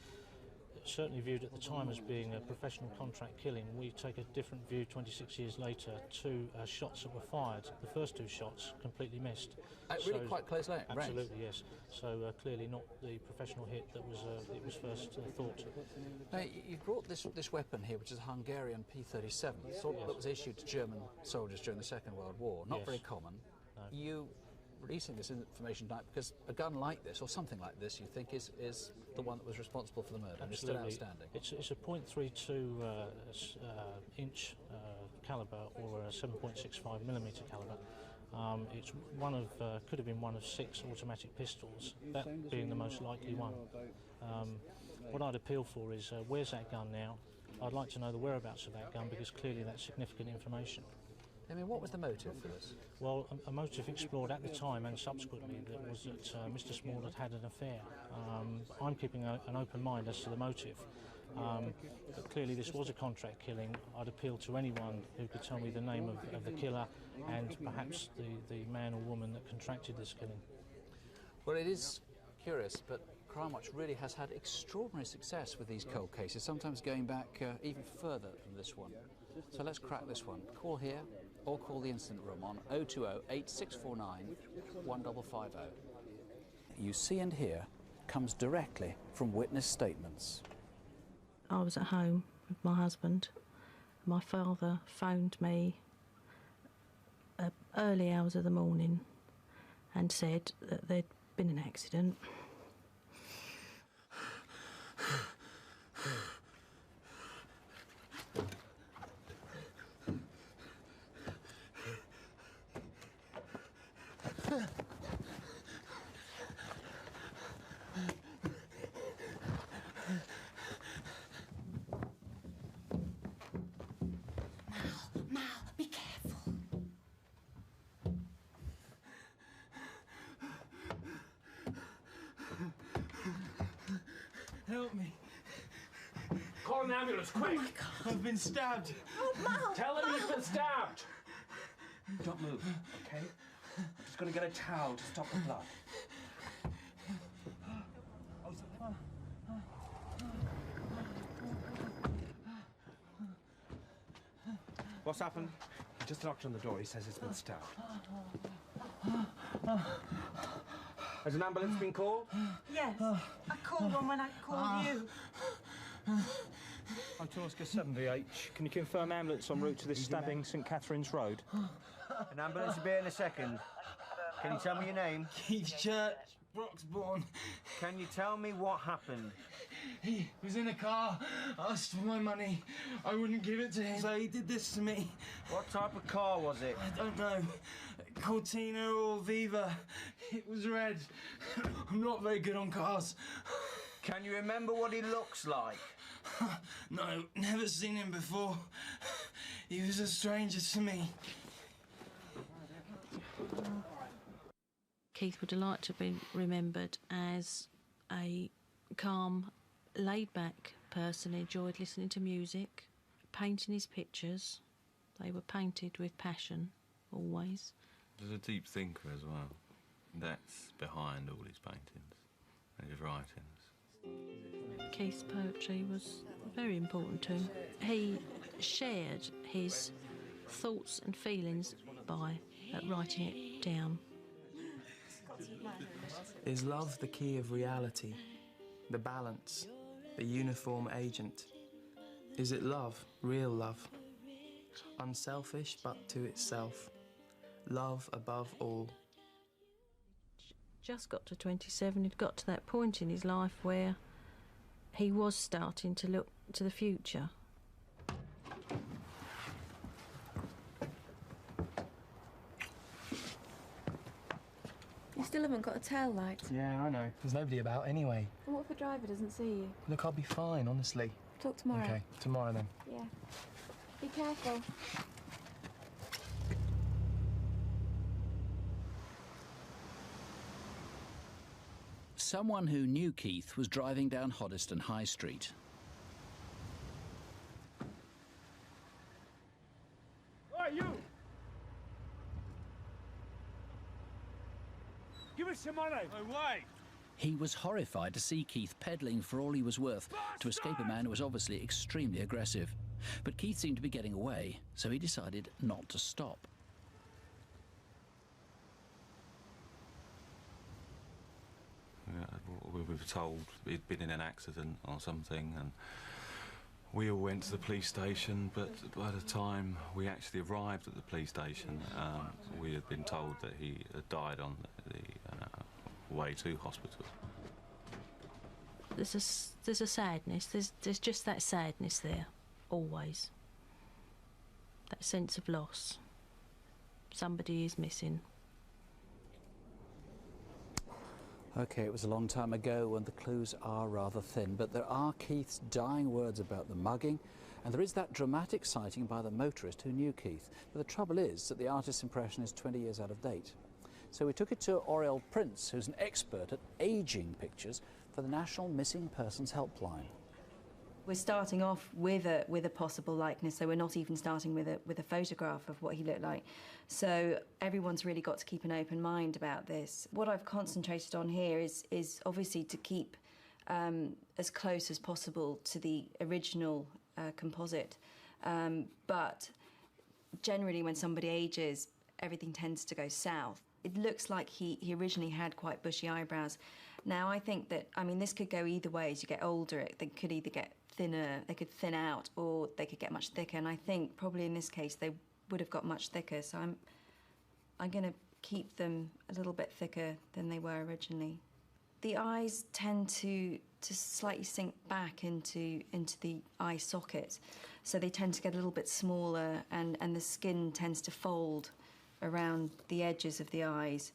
Certainly viewed at the time as being a professional contract killing. We take a different view 26 years later. 2 shots that were fired, the first 2 shots completely missed. Really quite close range? Absolutely, yes. So clearly not the professional hit that was it was first thought. Now, you brought this weapon here, which is a Hungarian P-37, that was issued to German soldiers during the Second World War. Not very common. No. You releasing this information tonight because a gun like this, or something like this, you think is the one that was responsible for the murder, and is still outstanding? It's a .32 inch caliber, or a 7.65 millimetre caliber. It's one of could have been one of 6 automatic pistols, that being the most likely one. What I'd appeal for is where's that gun now? I'd like to know the whereabouts of that gun, because clearly that's significant information. I mean, what was the motive for this? Well, a motive explored at the time and subsequently that was that Mr. Small had an affair. I'm keeping an open mind as to the motive. But clearly this was a contract killing. I'd appeal to anyone who could tell me the name of the killer and perhaps the man or woman that contracted this killing. Well, it is curious, but Crimewatch really has had extraordinary success with these cold cases, sometimes going back even further than this one. So let's crack this one. Call here or call the incident room on 020 8649 1550. You see and hear comes directly from witness statements. I was at home with my husband. My father phoned me at early hours of the morning and said that there'd been an accident. Mal, be careful. Help me. Call an ambulance, quick! Oh my God. I've been stabbed. Oh, Mal! Tell him Mal. he's been stabbed! Don't move, okay? I'm just gonna get a towel to stop the blood. What's happened? He just knocked on the door. He says he's been stabbed. Has an ambulance been called? Yes, I called one when I called you. I'm to Oscar 7VH. Can you confirm ambulance en route to this stabbing, St Catherine's Road? An ambulance will be here in a second. Can you tell me your name? Keith Church, Broxbourne. Can you tell me what happened? He was in a car, asked for my money. I wouldn't give it to him, so he did this to me. What type of car was it? I don't know. Cortina or Viva. It was red. I'm not very good on cars. Can you remember what he looks like? No, never seen him before. He was a stranger to me. Keith would like to be remembered as a calm, laid-back person who enjoyed listening to music, painting his pictures. They were painted with passion, always. There's a deep thinker as well. That's behind all his paintings and his writings. Keith's poetry was very important to him. He shared his thoughts and feelings by writing it down. Is love the key of reality, the balance, the uniform agent? Is it love, real love? Unselfish but to itself. Love above all. Just got to 27, he'd got to that point in his life where he was starting to look to the future. You still haven't got a tail light. Yeah, I know. There's nobody about anyway. What if the driver doesn't see you? Look, I'll be fine, honestly. Talk tomorrow. Okay, tomorrow then. Yeah. Be careful. Someone who knew Keith was driving down Hoddesdon High Street. Hey, you! Give us some money! No way! He was horrified to see Keith peddling for all he was worth to escape a man who was obviously extremely aggressive. But Keith seemed to be getting away, so he decided not to stop. We were told he'd been in an accident or something, and we all went to the police station, but by the time we actually arrived at the police station, we had been told that he had died on the way to hospital. There's a sadness, there's just that sadness there, always. That sense of loss. Somebody is missing. OK, it was a long time ago and the clues are rather thin, but there are Keith's dying words about the mugging, and there is that dramatic sighting by the motorist who knew Keith. But the trouble is that the artist's impression is 20 years out of date. So we took it to Oriel Prince, who's an expert at ageing pictures for the National Missing Persons Helpline. We're starting off with a possible likeness, so we're not even starting with a photograph of what he looked like. So everyone's really got to keep an open mind about this. What I've concentrated on here is obviously to keep as close as possible to the original composite. But generally when somebody ages, everything tends to go south. It looks like he originally had quite bushy eyebrows. Now I think that, I mean, this could go either way. As you get older, they could either get thinner, they could thin out, or they could get much thicker. And I think probably in this case they would have got much thicker. So I'm going to keep them a little bit thicker than they were originally. The eyes tend to slightly sink back into the eye socket, so they tend to get a little bit smaller, and the skin tends to fold around the edges of the eyes.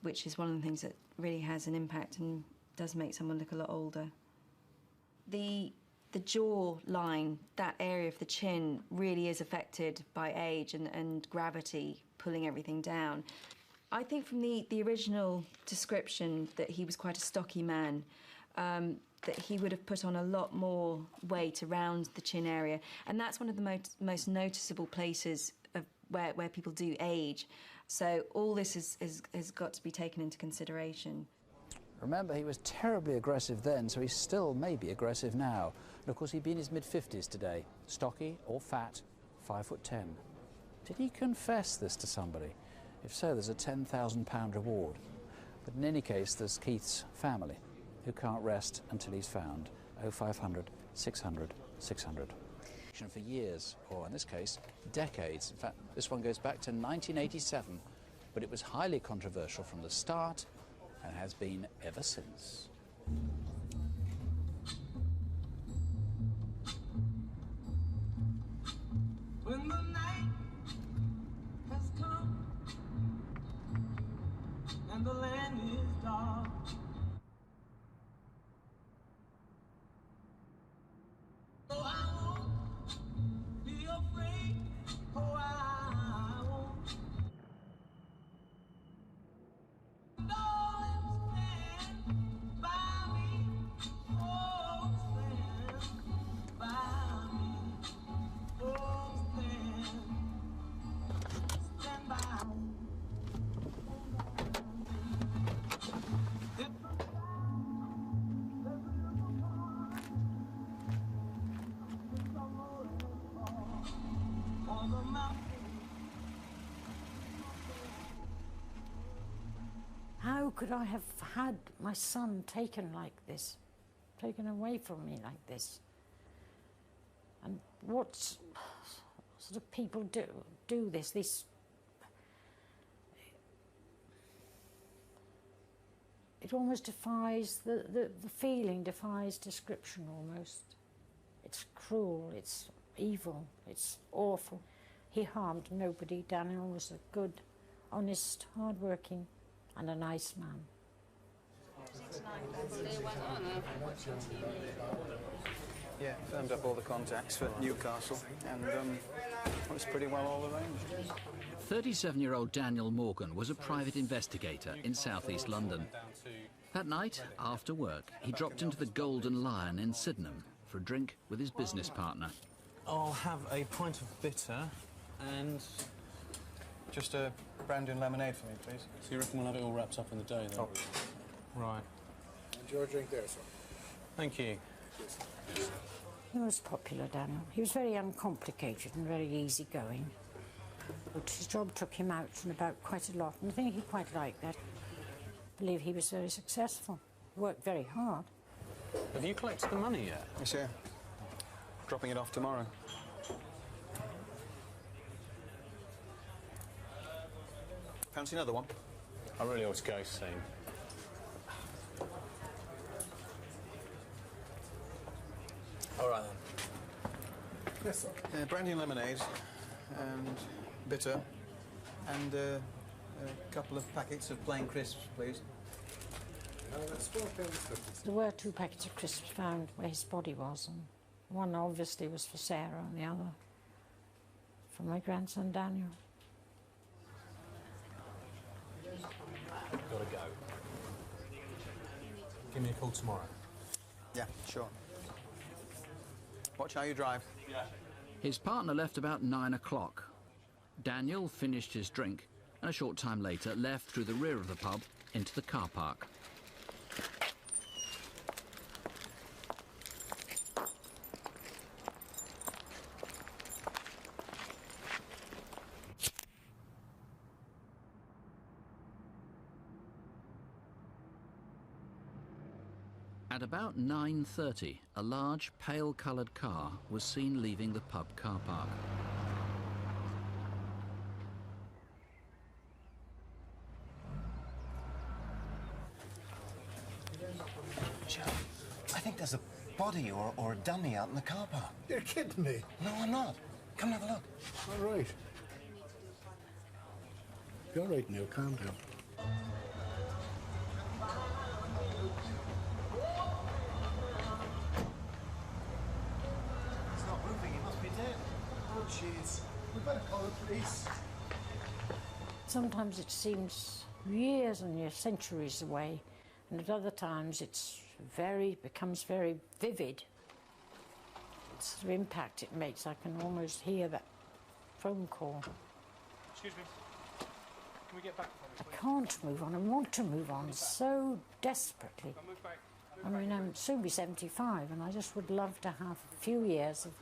which is one of the things that really has an impact and does make someone look a lot older. The jaw line, that area of the chin, really is affected by age and gravity pulling everything down. I think from the original description that he was quite a stocky man, that he would have put on a lot more weight around the chin area, and that's one of the most noticeable places of where people do age. So all this has got to be taken into consideration. Remember, he was terribly aggressive then, so he's still maybe aggressive now. And of course, he'd be in his mid-50s today. Stocky or fat, 5'10". Did he confess this to somebody? If so, there's a £10,000 reward. But in any case, there's Keith's family, who can't rest until he's found. 0500 600 600. For years, or in this case, decades. In fact, this one goes back to 1987, but it was highly controversial from the start and has been ever since. When the night has come and the land is dark, oh, I won't be afraid, oh, I won't. How could I have had my son taken like this, taken away from me like this? And what sort of people do this? It almost defies, the feeling defies description almost. It's cruel, it's evil, it's awful. He harmed nobody. Daniel was a good, honest, hard-working and a nice man. Yeah, firmed up all the contacts for Newcastle, and it's pretty well all arranged. 37-year-old Daniel Morgan was a private investigator in southeast London. That night, after work, he dropped into the Golden Lion in Sydenham for a drink with his business partner. I'll have a pint of bitter and just a brandy and lemonade for me, please. So you reckon we'll have it all wrapped up in the day, then? Oh. Right. And your drink there, sir. Thank you. He was popular, Daniel. He was very uncomplicated and very easygoing. But his job took him out and about quite a lot, and I think he quite liked that. I believe he was very successful, worked very hard. Have you collected the money yet? Yes, sir. Dropping it off tomorrow. Fancy another one? I really ought to go soon. All right, then. Yes, sir. Brandy and lemonade, and bitter, and a couple of packets of plain crisps, please. There were 2 packets of crisps found where his body was, and one obviously was for Sarah and the other for my grandson Daniel. Gotta go. Give me a call tomorrow. Yeah, sure. Watch how you drive. Yeah. His partner left about 9 o'clock. Daniel finished his drink and a short time later left through the rear of the pub into the car park. At about 9:30, a large, pale-coloured car was seen leaving the pub car park. Joe, I think there's a body or a dummy out in the car park. You're kidding me? No, I'm not. Come and have a look. All right. You're right now, calm down. jeez. We better call the police. Sometimes it seems years and years, centuries away, and at other times it's becomes very vivid. It's the impact it makes. I can almost hear that phone call. Excuse me. Can we get back from I can't move on. I want to move on so desperately. I mean, I'll soon be 75, and I just would love to have a few years of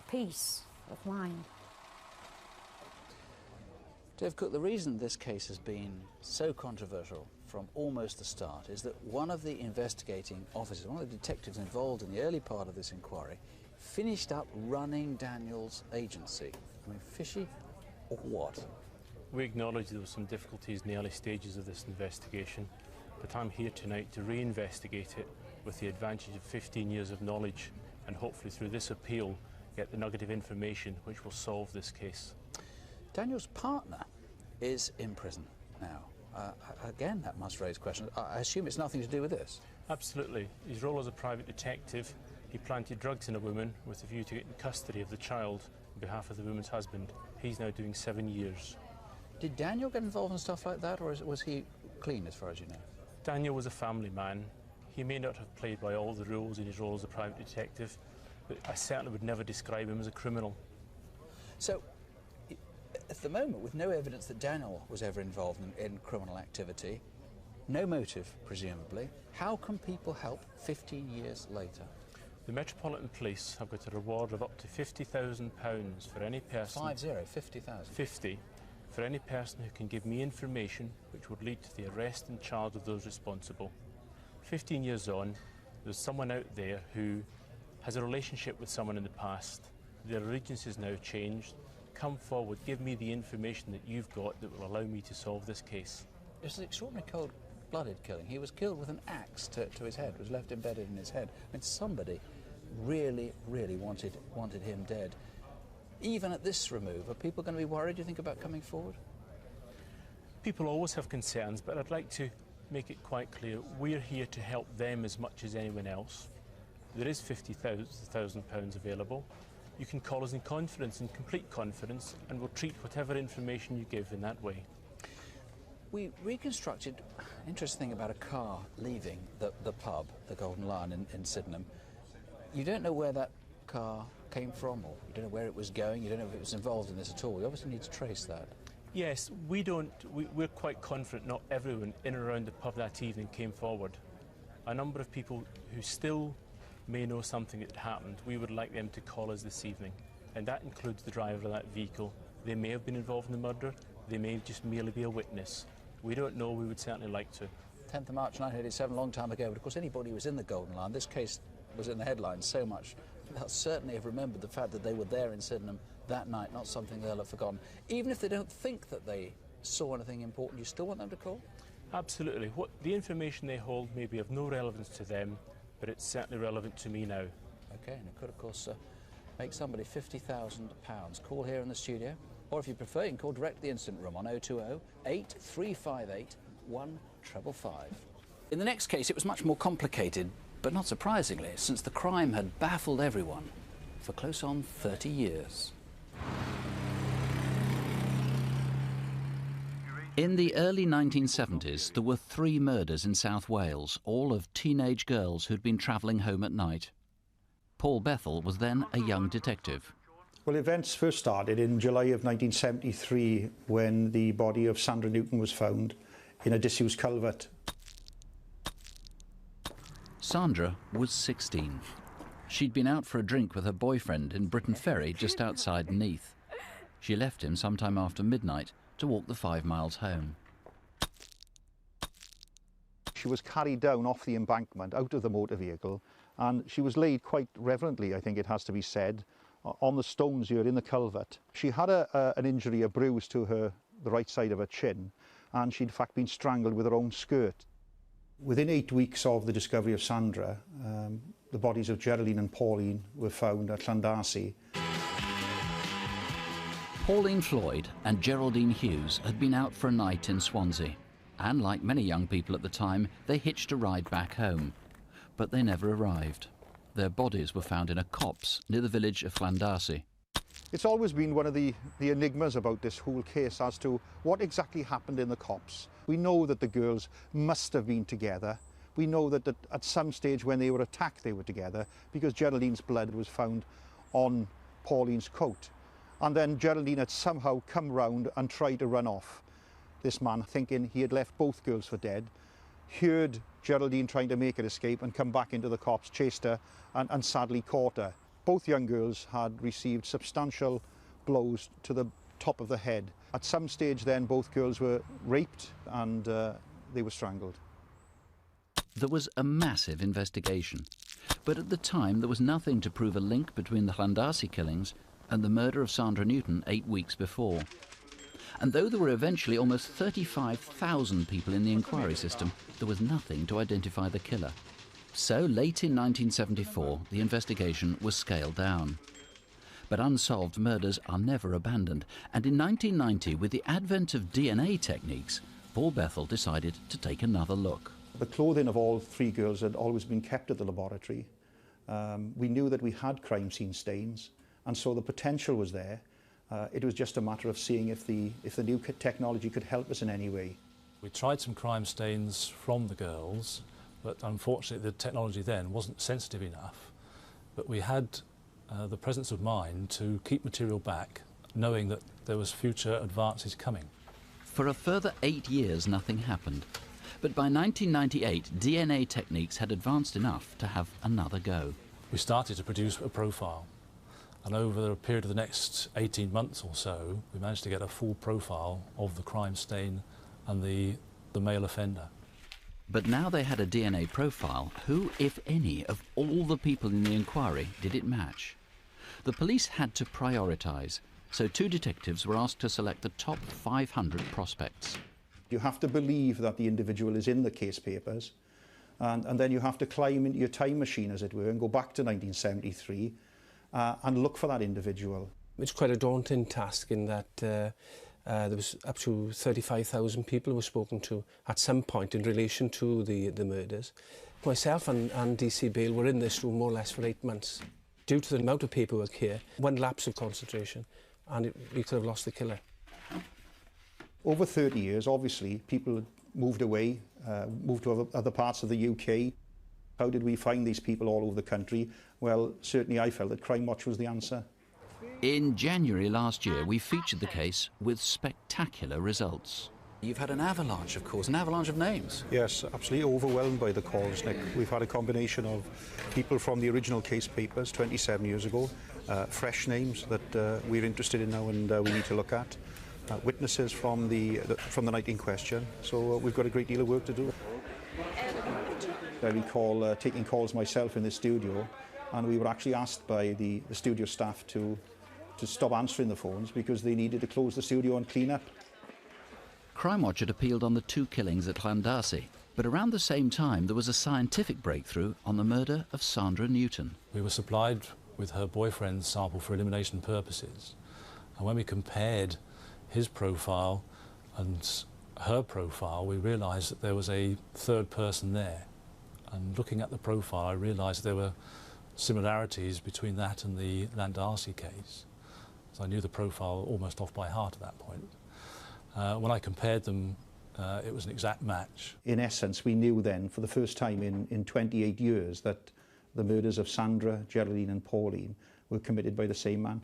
peace of mind. Dave Cook, the reason this case has been so controversial from almost the start is that one of the investigating officers, one of the detectives involved in the early part of this inquiry, finished up running Daniel's agency. I mean, fishy or what? We acknowledge there were some difficulties in the early stages of this investigation, but I'm here tonight to re-investigate it with the advantage of 15 years of knowledge and hopefully through this appeal get the nugget of information which will solve this case. Daniel's partner is in prison now. Again, that must raise questions. I assume it's nothing to do with this? Absolutely. His role as a private detective, he planted drugs in a woman with a view to getting custody of the child on behalf of the woman's husband. He's now doing 7 years. Did Daniel get involved in stuff like that, or was he clean as far as you know? Daniel was a family man. He may not have played by all the rules in his role as a private detective, but I certainly would never describe him as a criminal. So, at the moment, with no evidence that Daniel was ever involved in criminal activity, no motive, presumably, how can people help 15 years later? The Metropolitan Police have got a reward of up to £50,000 for any person... 50,000? 50, for any person who can give me information which would lead to the arrest and charge of those responsible. 15 years on, there's someone out there who has a relationship with someone in the past. Their allegiance has now changed. Come forward, give me the information that you've got that will allow me to solve this case. It's an extraordinary cold-blooded killing. He was killed with an axe to his head, was left embedded in his head. I mean, somebody really, really wanted him dead. Even at this remove, are people going to be worried, do you think, about coming forward? People always have concerns, but I'd like to make it quite clear we're here to help them as much as anyone else. There is £50,000 available. You can call us in confidence, in complete confidence, and we'll treat whatever information you give in that way. We reconstructed an interesting thing about a car leaving the pub, the Golden Lion in Sydenham. You don't know where that car came from, or you don't know where it was going, you don't know if it was involved in this at all. We obviously need to trace that. Yes, we're quite confident not everyone in and around the pub that evening came forward. A number of people who still may know something that happened, we would like them to call us this evening. And that includes the driver of that vehicle. They may have been involved in the murder, they may just merely be a witness. We don't know, we would certainly like to. 10th of March 1987, a long time ago, but of course anybody who was in the Golden Lion, this case was in the headlines so much, they'll certainly have remembered the fact that they were there in Sydenham that night, not something they'll have forgotten. Even if they don't think that they saw anything important, you still want them to call? Absolutely. The information they hold may be of no relevance to them, but it's certainly relevant to me now. OK, and it could, of course, make somebody £50,000. Call here in the studio, or if you prefer, you can call direct the incident room on 020 8358 1555. In the next case, it was much more complicated, but not surprisingly, since the crime had baffled everyone for close on 30 years. In the early 1970s, there were 3 murders in South Wales, all of teenage girls who'd been travelling home at night. Paul Bethel was then a young detective. Well, events first started in July of 1973 when the body of Sandra Newton was found in a disused culvert. Sandra was 16. She'd been out for a drink with her boyfriend in Briton Ferry just outside Neath. She left him sometime after midnight to walk the 5 miles home. She was carried down off the embankment out of the motor vehicle, and she was laid quite reverently, I think it has to be said, on the stones here in the culvert. She had an injury, a bruise to the right side of her chin, and she'd in fact been strangled with her own skirt. Within 8 weeks of the discovery of Sandra, the bodies of Geraldine and Pauline were found at Llandarcy. Pauline Floyd and Geraldine Hughes had been out for a night in Swansea, and like many young people at the time, they hitched a ride back home. But they never arrived. Their bodies were found in a copse near the village of Llandarcy. It's always been one of the enigmas about this whole case as to what exactly happened in the copse. We know that the girls must have been together. We know that at some stage when they were attacked they were together, because Geraldine's blood was found on Pauline's coat. And then Geraldine had somehow come round and tried to run off. This man, thinking he had left both girls for dead, heard Geraldine trying to make her escape and come back into the copse, chased her and sadly caught her. Both young girls had received substantial blows to the top of the head. At some stage then both girls were raped and they were strangled. There was a massive investigation, but at the time there was nothing to prove a link between the Llandarcy killings and the murder of Sandra Newton 8 weeks before. And though there were eventually almost 35,000 people in the inquiry system, there was nothing to identify the killer. So late in 1974, the investigation was scaled down. But unsolved murders are never abandoned, and in 1990, with the advent of DNA techniques, Paul Bethel decided to take another look. The clothing of all three girls had always been kept at the laboratory. We knew that we had crime scene stains, and so the potential was there. It was just a matter of seeing if the new technology could help us in any way. We tried some crime stains from the girls, but unfortunately the technology then wasn't sensitive enough. But we had the presence of mind to keep material back, knowing that there was future advances coming. For a further 8 years, nothing happened. But by 1998, DNA techniques had advanced enough to have another go. We started to produce a profile. And over the period of the next 18 months or so, we managed to get a full profile of the crime stain and the male offender. But now they had a DNA profile, who, if any, of all the people in the inquiry did it match? The police had to prioritise, so 2 detectives were asked to select the top 500 prospects. You have to believe that the individual is in the case papers, and then you have to climb into your time machine, as it were, and go back to 1973 and look for that individual. It's quite a daunting task in that there was up to 35,000 people who were spoken to at some point in relation to the murders. Myself and DC Bale were in this room more or less for 8 months. Due to the amount of paperwork here, one lapse of concentration, and we could have lost the killer. Over 30 years, obviously, people moved away, moved to other parts of the UK. How did we find these people all over the country? Well, certainly I felt that Crimewatch was the answer. In January last year, we featured the case with spectacular results. You've had an avalanche of calls, an avalanche of names. Yes, absolutely overwhelmed by the calls, Nick. We've had a combination of people from the original case papers 27 years ago, fresh names that we're interested in now and we need to look at. Witnesses from the night in question, so we've got a great deal of work to do. I recall taking calls myself in the studio, and we were actually asked by the studio staff to stop answering the phones because they needed to close the studio and clean up. Crimewatch had appealed on the 2 killings at Llandarcy, but around the same time there was a scientific breakthrough on the murder of Sandra Newton. We were supplied with her boyfriend's sample for elimination purposes, and when we compared his profile and her profile, we realised that there was a third person there. And looking at the profile, I realised there were similarities between that and the Llandarcy case. So I knew the profile almost off by heart at that point. When I compared them, it was an exact match. In essence, we knew then, for the first time in 28 years, that the murders of Sandra, Geraldine and Pauline were committed by the same man.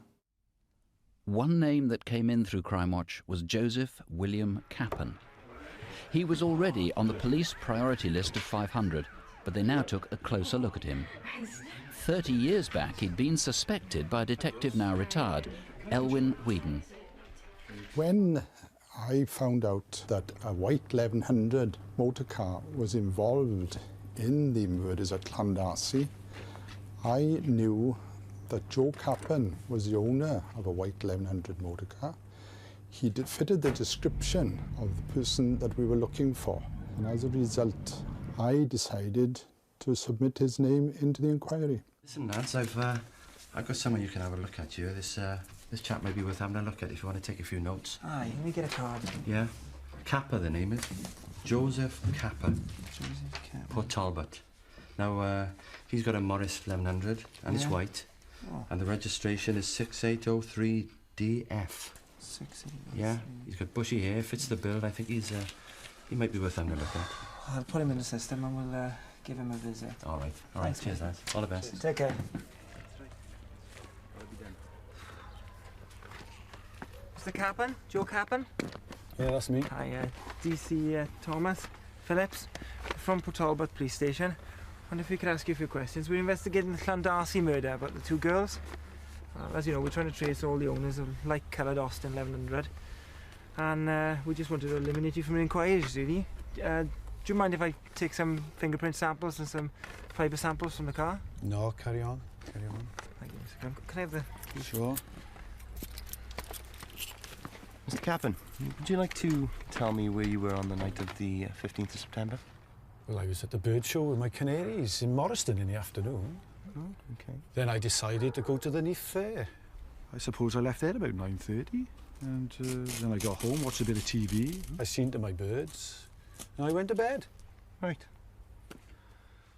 One name that came in through Crimewatch was Joseph William Capon. He was already on the police priority list of 500, but they now took a closer look at him. 30 years back, he'd been suspected by a detective now retired, Elwyn Whedon. When I found out that a white 1100 motor car was involved in the murders at Llandarcy, I knew that Joe Capon was the owner of a white 1100 motor car. He fitted the description of the person that we were looking for, and as a result, I decided to submit his name into the inquiry. Listen, lads, I've got someone you can have a look at here. This chap may be worth having a look at if you want to take a few notes. Aye, let me get a card. Yeah. Kappa, the name is. Joseph Kappa. Joseph Kappa. Port Talbot. Now, he's got a Morris 1100 and it's white. Oh. And the registration is 6803DF. 6803. Yeah, he's got bushy hair, fits the bill. I think he might be worth having a look at. I'll put him in the system and we'll give him a visit. All right. Thanks, Cheers, mate. lads. All the best. Take care. Mr. Cappan? Joe Cappan? Yeah, that's me. Hi, DC Thomas Phillips from Port Talbot Police Station. Wonder if we could ask you a few questions. We're investigating the Llandarcy murder about the two girls. As you know, we're trying to trace all the owners of light-coloured Austin 1100. And we just wanted to eliminate you from inquiries, really. Do you mind if I take some fingerprint samples and some fibre samples from the car? No, carry on. Carry on. Thank you, Mr. Cappan. Can I have the key? Sure. Mr. Cappan, would you like to tell me where you were on the night of the 15th of September? Well, I was at the bird show with my canaries in Morriston in the afternoon. Oh, okay. Then I decided to go to the Neath Fair. I suppose I left there about 9:30, and then I got home, watched a bit of TV. I seen to my birds, and I went to bed. Right.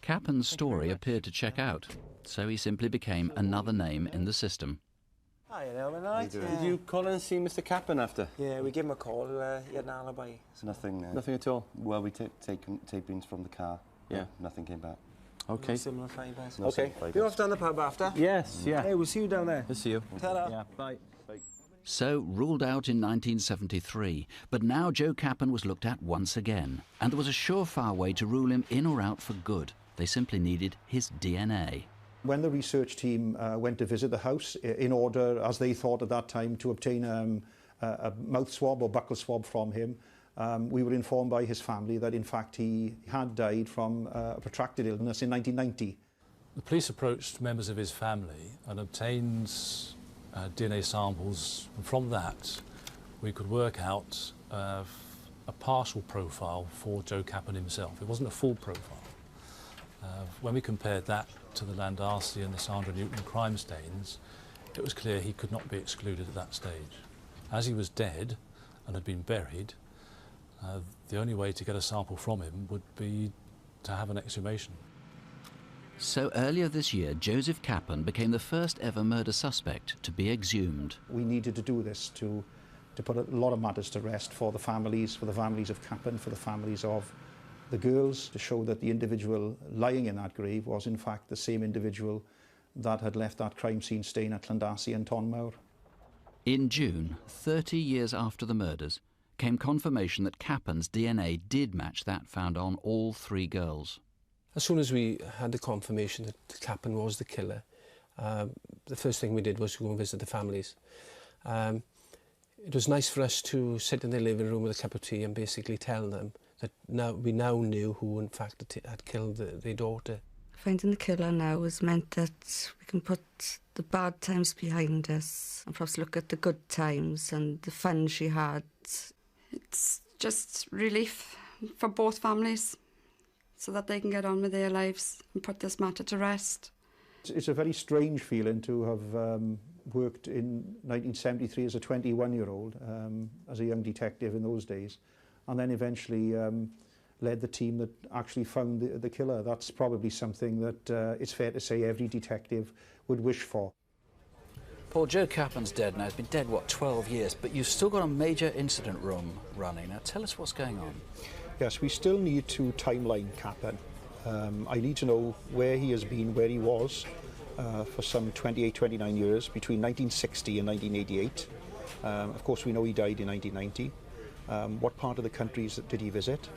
Cappan's story appeared to check out, so he simply became another name in the system. Hi, Elvin. Did you call in and see Mr. Cappan after? Yeah, we gave him a call. He had an alibi. Nothing. Nothing at all? Well, we took tapings from the car. Yeah. Nothing came back. No similar fibres. No similar fibres. You're off down the pub after? Yes, yeah. Hey, we'll see you down there. We'll see you. Ta-da. Yeah, bye. So, ruled out in 1973, but now Joe Cappan was looked at once again, and there was a surefire way to rule him in or out for good. They simply needed his DNA. When the research team went to visit the house, in order, as they thought at that time, to obtain a mouth swab or buccal swab from him, we were informed by his family that, in fact, he had died from a protracted illness in 1990. The police approached members of his family and obtained DNA samples, and from that we could work out a partial profile for Joe Cappan himself. It wasn't a full profile. When we compared that to the Llandarcy and the Sandra Newton crime stains, it was clear he could not be excluded at that stage. As he was dead and had been buried, the only way to get a sample from him would be to have an exhumation. So earlier this year, Joseph Cappan became the first ever murder suspect to be exhumed. We needed to do this to put a lot of matters to rest for the families of Cappan, for the families of the girls, to show that the individual lying in that grave was in fact the same individual that had left that crime scene stain at Llandarcy and Tonmawr. In June, 30 years after the murders, came confirmation that Cappan's DNA did match that found on all three girls. As soon as we had the confirmation that Cappan was the killer, the first thing we did was to go and visit the families. It was nice for us to sit in their living room with a cup of tea and basically tell them that we now knew who in fact had killed their daughter. Finding the killer now has meant that we can put the bad times behind us and perhaps look at the good times and the fun she had. It's just relief for both families so that they can get on with their lives and put this matter to rest. It's a very strange feeling to have worked in 1973 as a 21-year-old, as a young detective in those days, and then eventually led the team that actually found the killer. That's probably something that it's fair to say every detective would wish for. Paul, Joe Cappan's dead now. He's been dead, what, 12 years, but you've still got a major incident room running. Now, tell us what's going on. Yes, we still need to timeline Cappan. I need to know where he has been, where he was for some 28, 29 years, between 1960 and 1988. Of course, we know he died in 1990. What part of the country did he visit?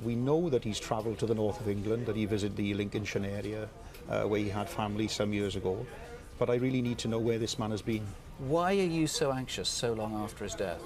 We know that he's travelled to the north of England, that he visited the Lincolnshire area, where he had family some years ago. But I really need to know where this man has been. Why are you so anxious so long after his death?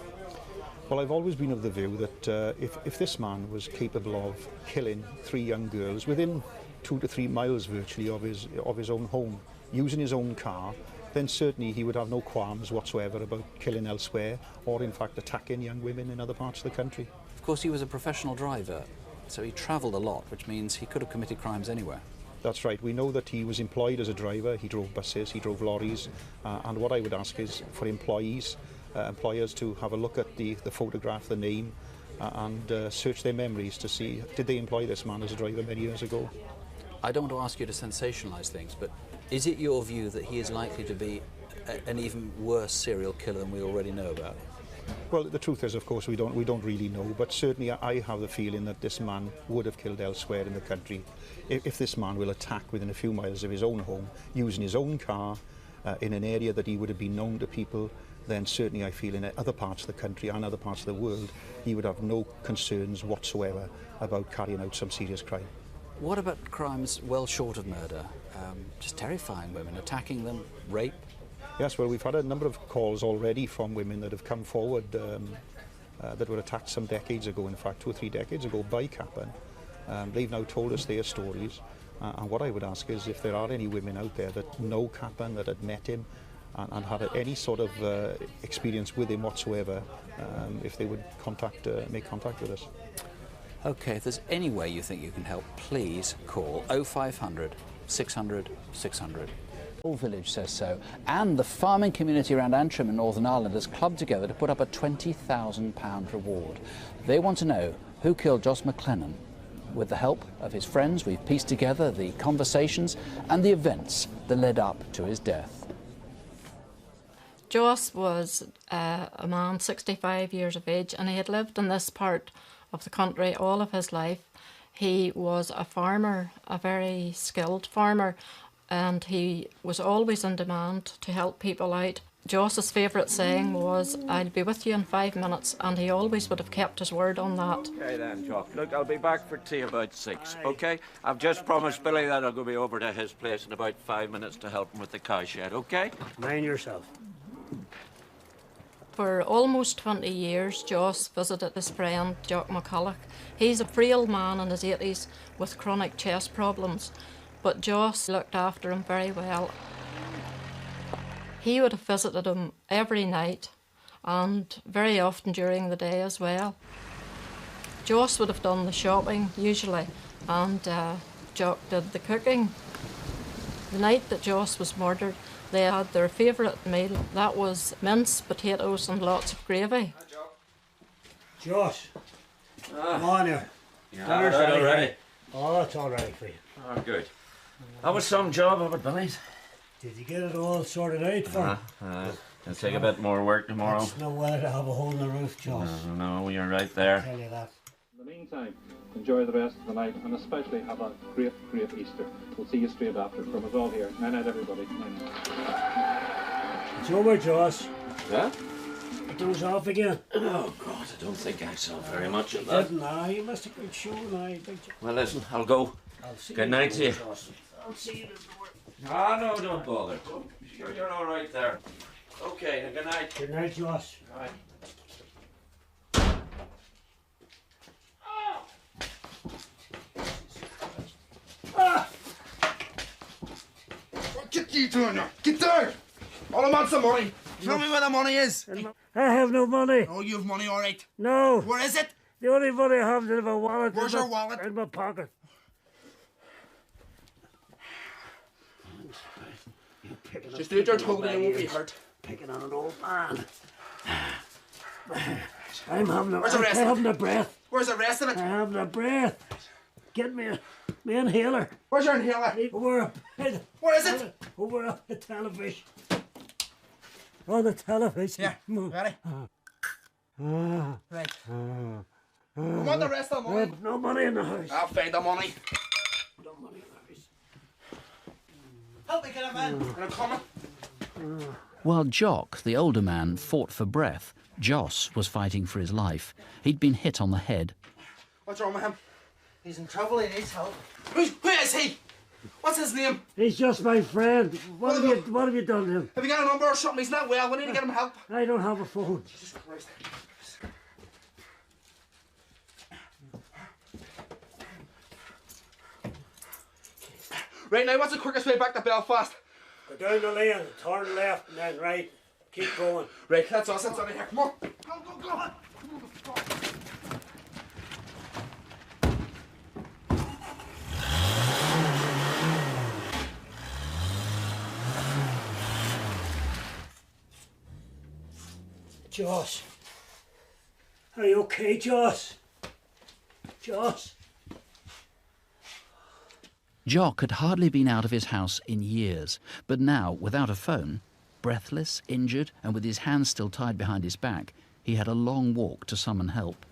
Well, I've always been of the view that if this man was capable of killing three young girls within 2 to 3 miles virtually of his own home, using his own car, then certainly he would have no qualms whatsoever about killing elsewhere or in fact attacking young women in other parts of the country. Of course, he was a professional driver, so he travelled a lot, which means he could have committed crimes anywhere. That's right. We know that he was employed as a driver. He drove buses, he drove lorries, and what I would ask is for employers to have a look at the photograph, the name, and search their memories to see, did they employ this man as a driver many years ago? I don't want to ask you to sensationalise things, but is it your view that he is likely to be an even worse serial killer than we already know about? Well, the truth is, of course, we don't really know, but certainly I have the feeling that this man would have killed elsewhere in the country. If this man will attack within a few miles of his own home, using his own car, in an area that he would have been known to people, then certainly I feel in other parts of the country and other parts of the world, he would have no concerns whatsoever about carrying out some serious crime. What about crimes well short of murder? Just terrifying women, attacking them, rape? Yes, well, we've had a number of calls already from women that have come forward that were attacked some decades ago, in fact 2 or 3 decades ago, by Capon. They've now told us their stories, and what I would ask is if there are any women out there that know Capon, that had met him and had any sort of experience with him whatsoever, if they would make contact with us. OK, if there's any way you think you can help, please call 0500 600 600. The whole village says so, and the farming community around Antrim in Northern Ireland has clubbed together to put up a £20,000 reward. They want to know who killed Joss McLennon. With the help of his friends, we've pieced together the conversations and the events that led up to his death. Joss was a man 65 years of age, and he had lived in this part of the country all of his life. He was a farmer, a very skilled farmer, and he was always in demand to help people out. Joss's favourite saying was, "I'll be with you in 5 minutes," and he always would have kept his word on that. Okay then, Jock. Look, I'll be back for tea about 6, okay? I've just promised Billy that I'll go be over to his place in about 5 minutes to help him with the cow shed, okay? Mind yourself. For almost 20 years, Joss visited his friend, Jos McClenaghan. He's a frail man in his 80s with chronic chest problems, but Joss looked after him very well. He would have visited him every night and very often during the day as well. Joss would have done the shopping usually, and Jock did the cooking. The night that Joss was murdered, they had their favourite meal. That was mince, potatoes and lots of gravy. Josh, come on here. Yeah, Dinner's all right, ready. already. Oh, it's all ready for you. Oh, good. That was some job of it, Billy's. Did you get it all sorted out for It'll take a bit more work tomorrow. It's no weather to have a hole in the roof, Josh. No, you're right I'll there. tell you that. In the meantime, enjoy the rest of the night, and especially have a great, great Easter. We'll see you straight after. From us all here. Night night, everybody. Night night. It's over, Josh. Yeah? It goes off again. Oh, God, I don't think I saw very much of You that. didn't, you must have been showing, Well, listen, I'll go. I'll see Good you night to you. Josh. I'll see you in the door. Ah, no, don't bother. Sure, you're all right there. Okay, good night. Good night, Josh. All right. Ah! What you doing now? Get down! All I want some money. Tell me where the money is. I have no money. Oh, you have money, all right. No. Where is it? The only money I have is in my wallet. Where's your wallet? In my pocket. Just do your total and you won't be hurt. Picking on an old man. I'm having a, Where's the rest I'm of having a breath. Where's the rest of it? I'm having a breath. Get me a inhaler. Where's your inhaler? Over Where is it? Over on the television. On the television. Yeah, ready? Right. I want the rest of the I money. have no money in the house. I'll find the money. No money in the house. Help me get a man. I'm coming. While Jock, the older man, fought for breath, Joss was fighting for his life. He'd been hit on the head. What's wrong with him? He's in trouble, he needs help. Who is he? What's his name? He's just my friend. What have you done to him? Have you got a number or something? He's not well. We need to get him help. I don't have a phone. Jesus Christ. Right now, what's the quickest way back to Belfast? Go down the lane, turn left and then right. Keep going. Right, that's us. That's on here. Come on. Go on. Joss. Are you okay, Joss? Joss? Jock had hardly been out of his house in years, but now, without a phone, breathless, injured, and with his hands still tied behind his back, he had a long walk to summon help.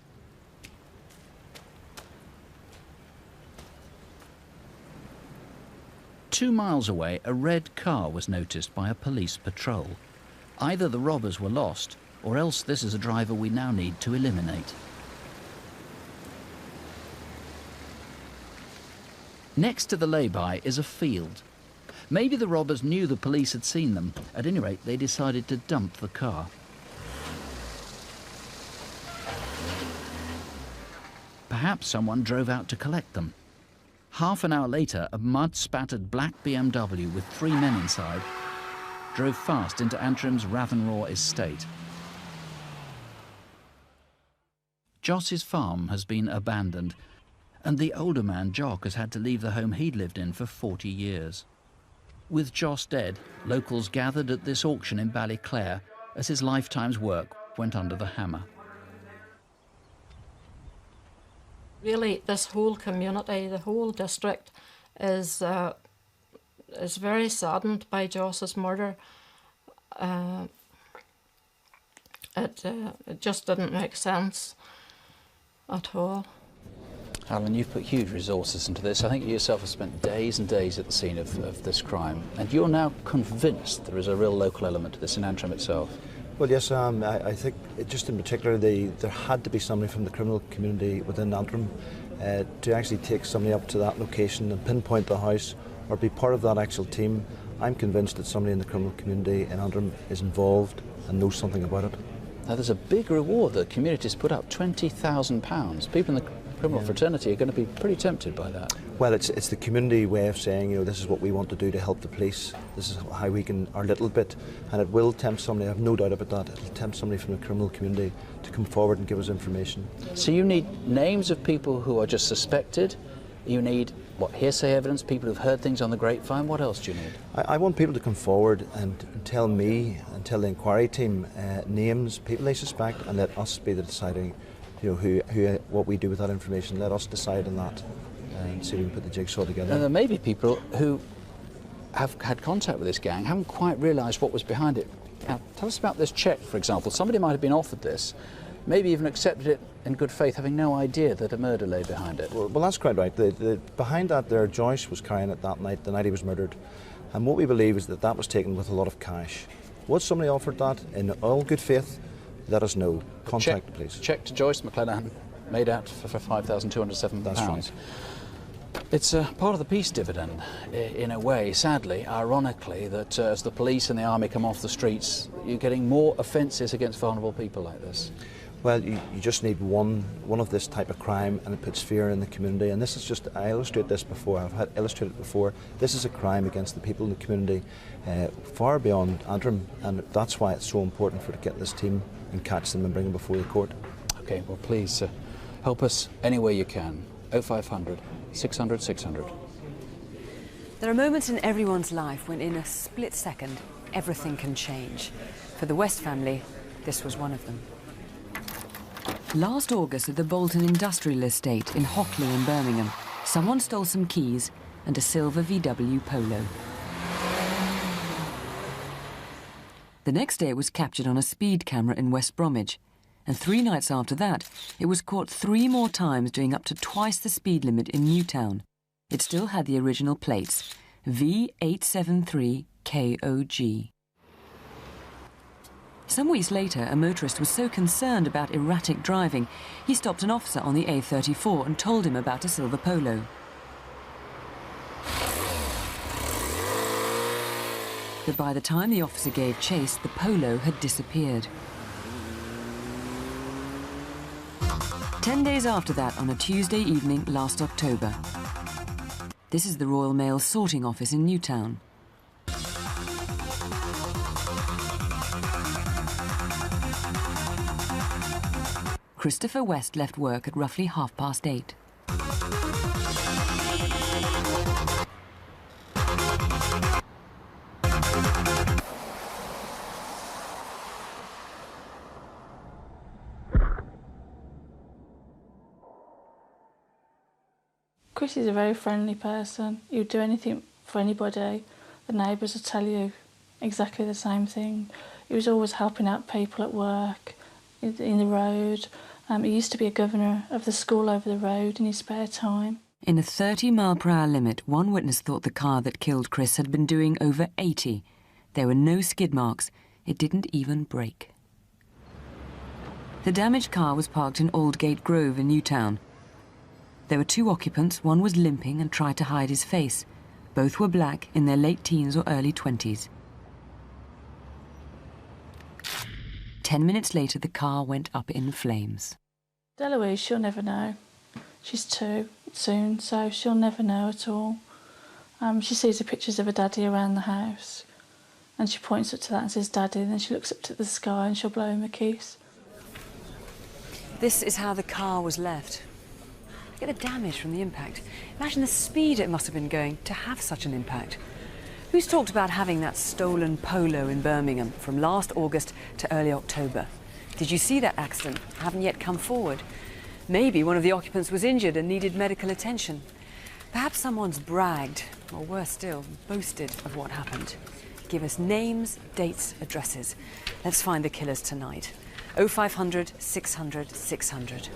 "2 miles away, a red car was noticed by a police patrol. Either the robbers were lost, or else this is a driver we now need to eliminate. Next to the lay-by is a field. Maybe the robbers knew the police had seen them. At any rate, they decided to dump the car. Perhaps someone drove out to collect them. Half an hour later, a mud-spattered black BMW with 3 men inside drove fast into Antrim's Rathenraw estate. Joss's farm has been abandoned, and the older man, Jock, has had to leave the home he'd lived in for 40 years. With Joss dead, locals gathered at this auction in Ballyclare as his lifetime's work went under the hammer. Really, this whole community, the whole district, is very saddened by Joss's murder. It just didn't make sense at all. Alan, you've put huge resources into this. I think you yourself have spent days and days at the scene of this crime, and you're now convinced there is a real local element to this in Antrim itself. Well, yes, I think just in particular there had to be somebody from the criminal community within Antrim to actually take somebody up to that location and pinpoint the house or be part of that actual team. I'm convinced that somebody in the criminal community in Antrim is involved and knows something about it. Now, there's a big reward that communities put up, £20,000. People in the criminal fraternity are going to be pretty tempted by that. Well, it's the community way of saying, you know, this is what we want to do to help the police. This is how we can, our little bit, and it will tempt somebody, I have no doubt about that, it'll tempt somebody from the criminal community to come forward and give us information. So you need names of people who are just suspected, you need, what, hearsay evidence, people who've heard things on the grapevine, what else do you need? I want people to come forward and tell me, and tell the inquiry team, names, people they suspect, and let us be the deciding, you know, what we do with that information. Let us decide on that and see if we can put the jigsaw together. And there may be people who have had contact with this gang, haven't quite realised what was behind it. Now, tell us about this cheque, for example. Somebody might have been offered this, maybe even accepted it in good faith, having no idea that a murder lay behind it. Well, that's quite right. Behind that there, Joyce was carrying it that night, the night he was murdered. And what we believe is that that was taken with a lot of cash. Was somebody offered that in all good faith? Let us know. Contact the police. Cheque to Joss McClenaghan, made out for £5,207. That's right. It's part of the peace dividend, in a way, sadly, ironically, that as the police and the army come off the streets, you're getting more offences against vulnerable people like this. Well, you just need one of this type of crime, and it puts fear in the community. And this is just, I illustrated this before, I've had illustrated before, this is a crime against the people in the community, far beyond Antrim, and that's why it's so important to get this team and catch them and bring them before the court. OK, well, please help us any way you can. 0500 600 600. There are moments in everyone's life when in a split second everything can change. For the West family, this was one of them. Last August at the Bolton Industrial Estate in Hockley in Birmingham, someone stole some keys and a silver VW Polo. The next day it was captured on a speed camera in West Bromwich, and 3 nights after that it was caught 3 more times doing up to twice the speed limit in Newtown. It still had the original plates, V873KOG. Some weeks later, a motorist was so concerned about erratic driving, he stopped an officer on the A34 and told him about a silver Polo. But by the time the officer gave chase, the Polo had disappeared. 10 days after that, on a Tuesday evening last October. This is the Royal Mail sorting office in Newtown. Christopher West left work at roughly 8:30. Chris is a very friendly person. He would do anything for anybody. The neighbours will tell you exactly the same thing. He was always helping out people at work, in the road. He used to be a governor of the school over the road in his spare time. In a 30-mile-per-hour limit, one witness thought the car that killed Chris had been doing over 80. There were no skid marks. It didn't even break. The damaged car was parked in Aldgate Grove in Newtown. There were 2 occupants. One was limping and tried to hide his face. Both were black, in their late teens or early 20s. 10 minutes later, the car went up in flames. Deloise, she'll never know. She's 2 soon, so she'll never know at all. She sees the pictures of her daddy around the house, and she points up to that and says, "Daddy," and then she looks up to the sky and she'll blow him a kiss. This is how the car was left. Look at the damage from the impact. Imagine the speed it must have been going to have such an impact. Who's talked about having that stolen Polo in Birmingham from last August to early October? Did you see that accident? Haven't yet come forward. Maybe one of the occupants was injured and needed medical attention. Perhaps someone's bragged, or worse still, boasted of what happened. Give us names, dates, addresses. Let's find the killers tonight. 0500 600 600.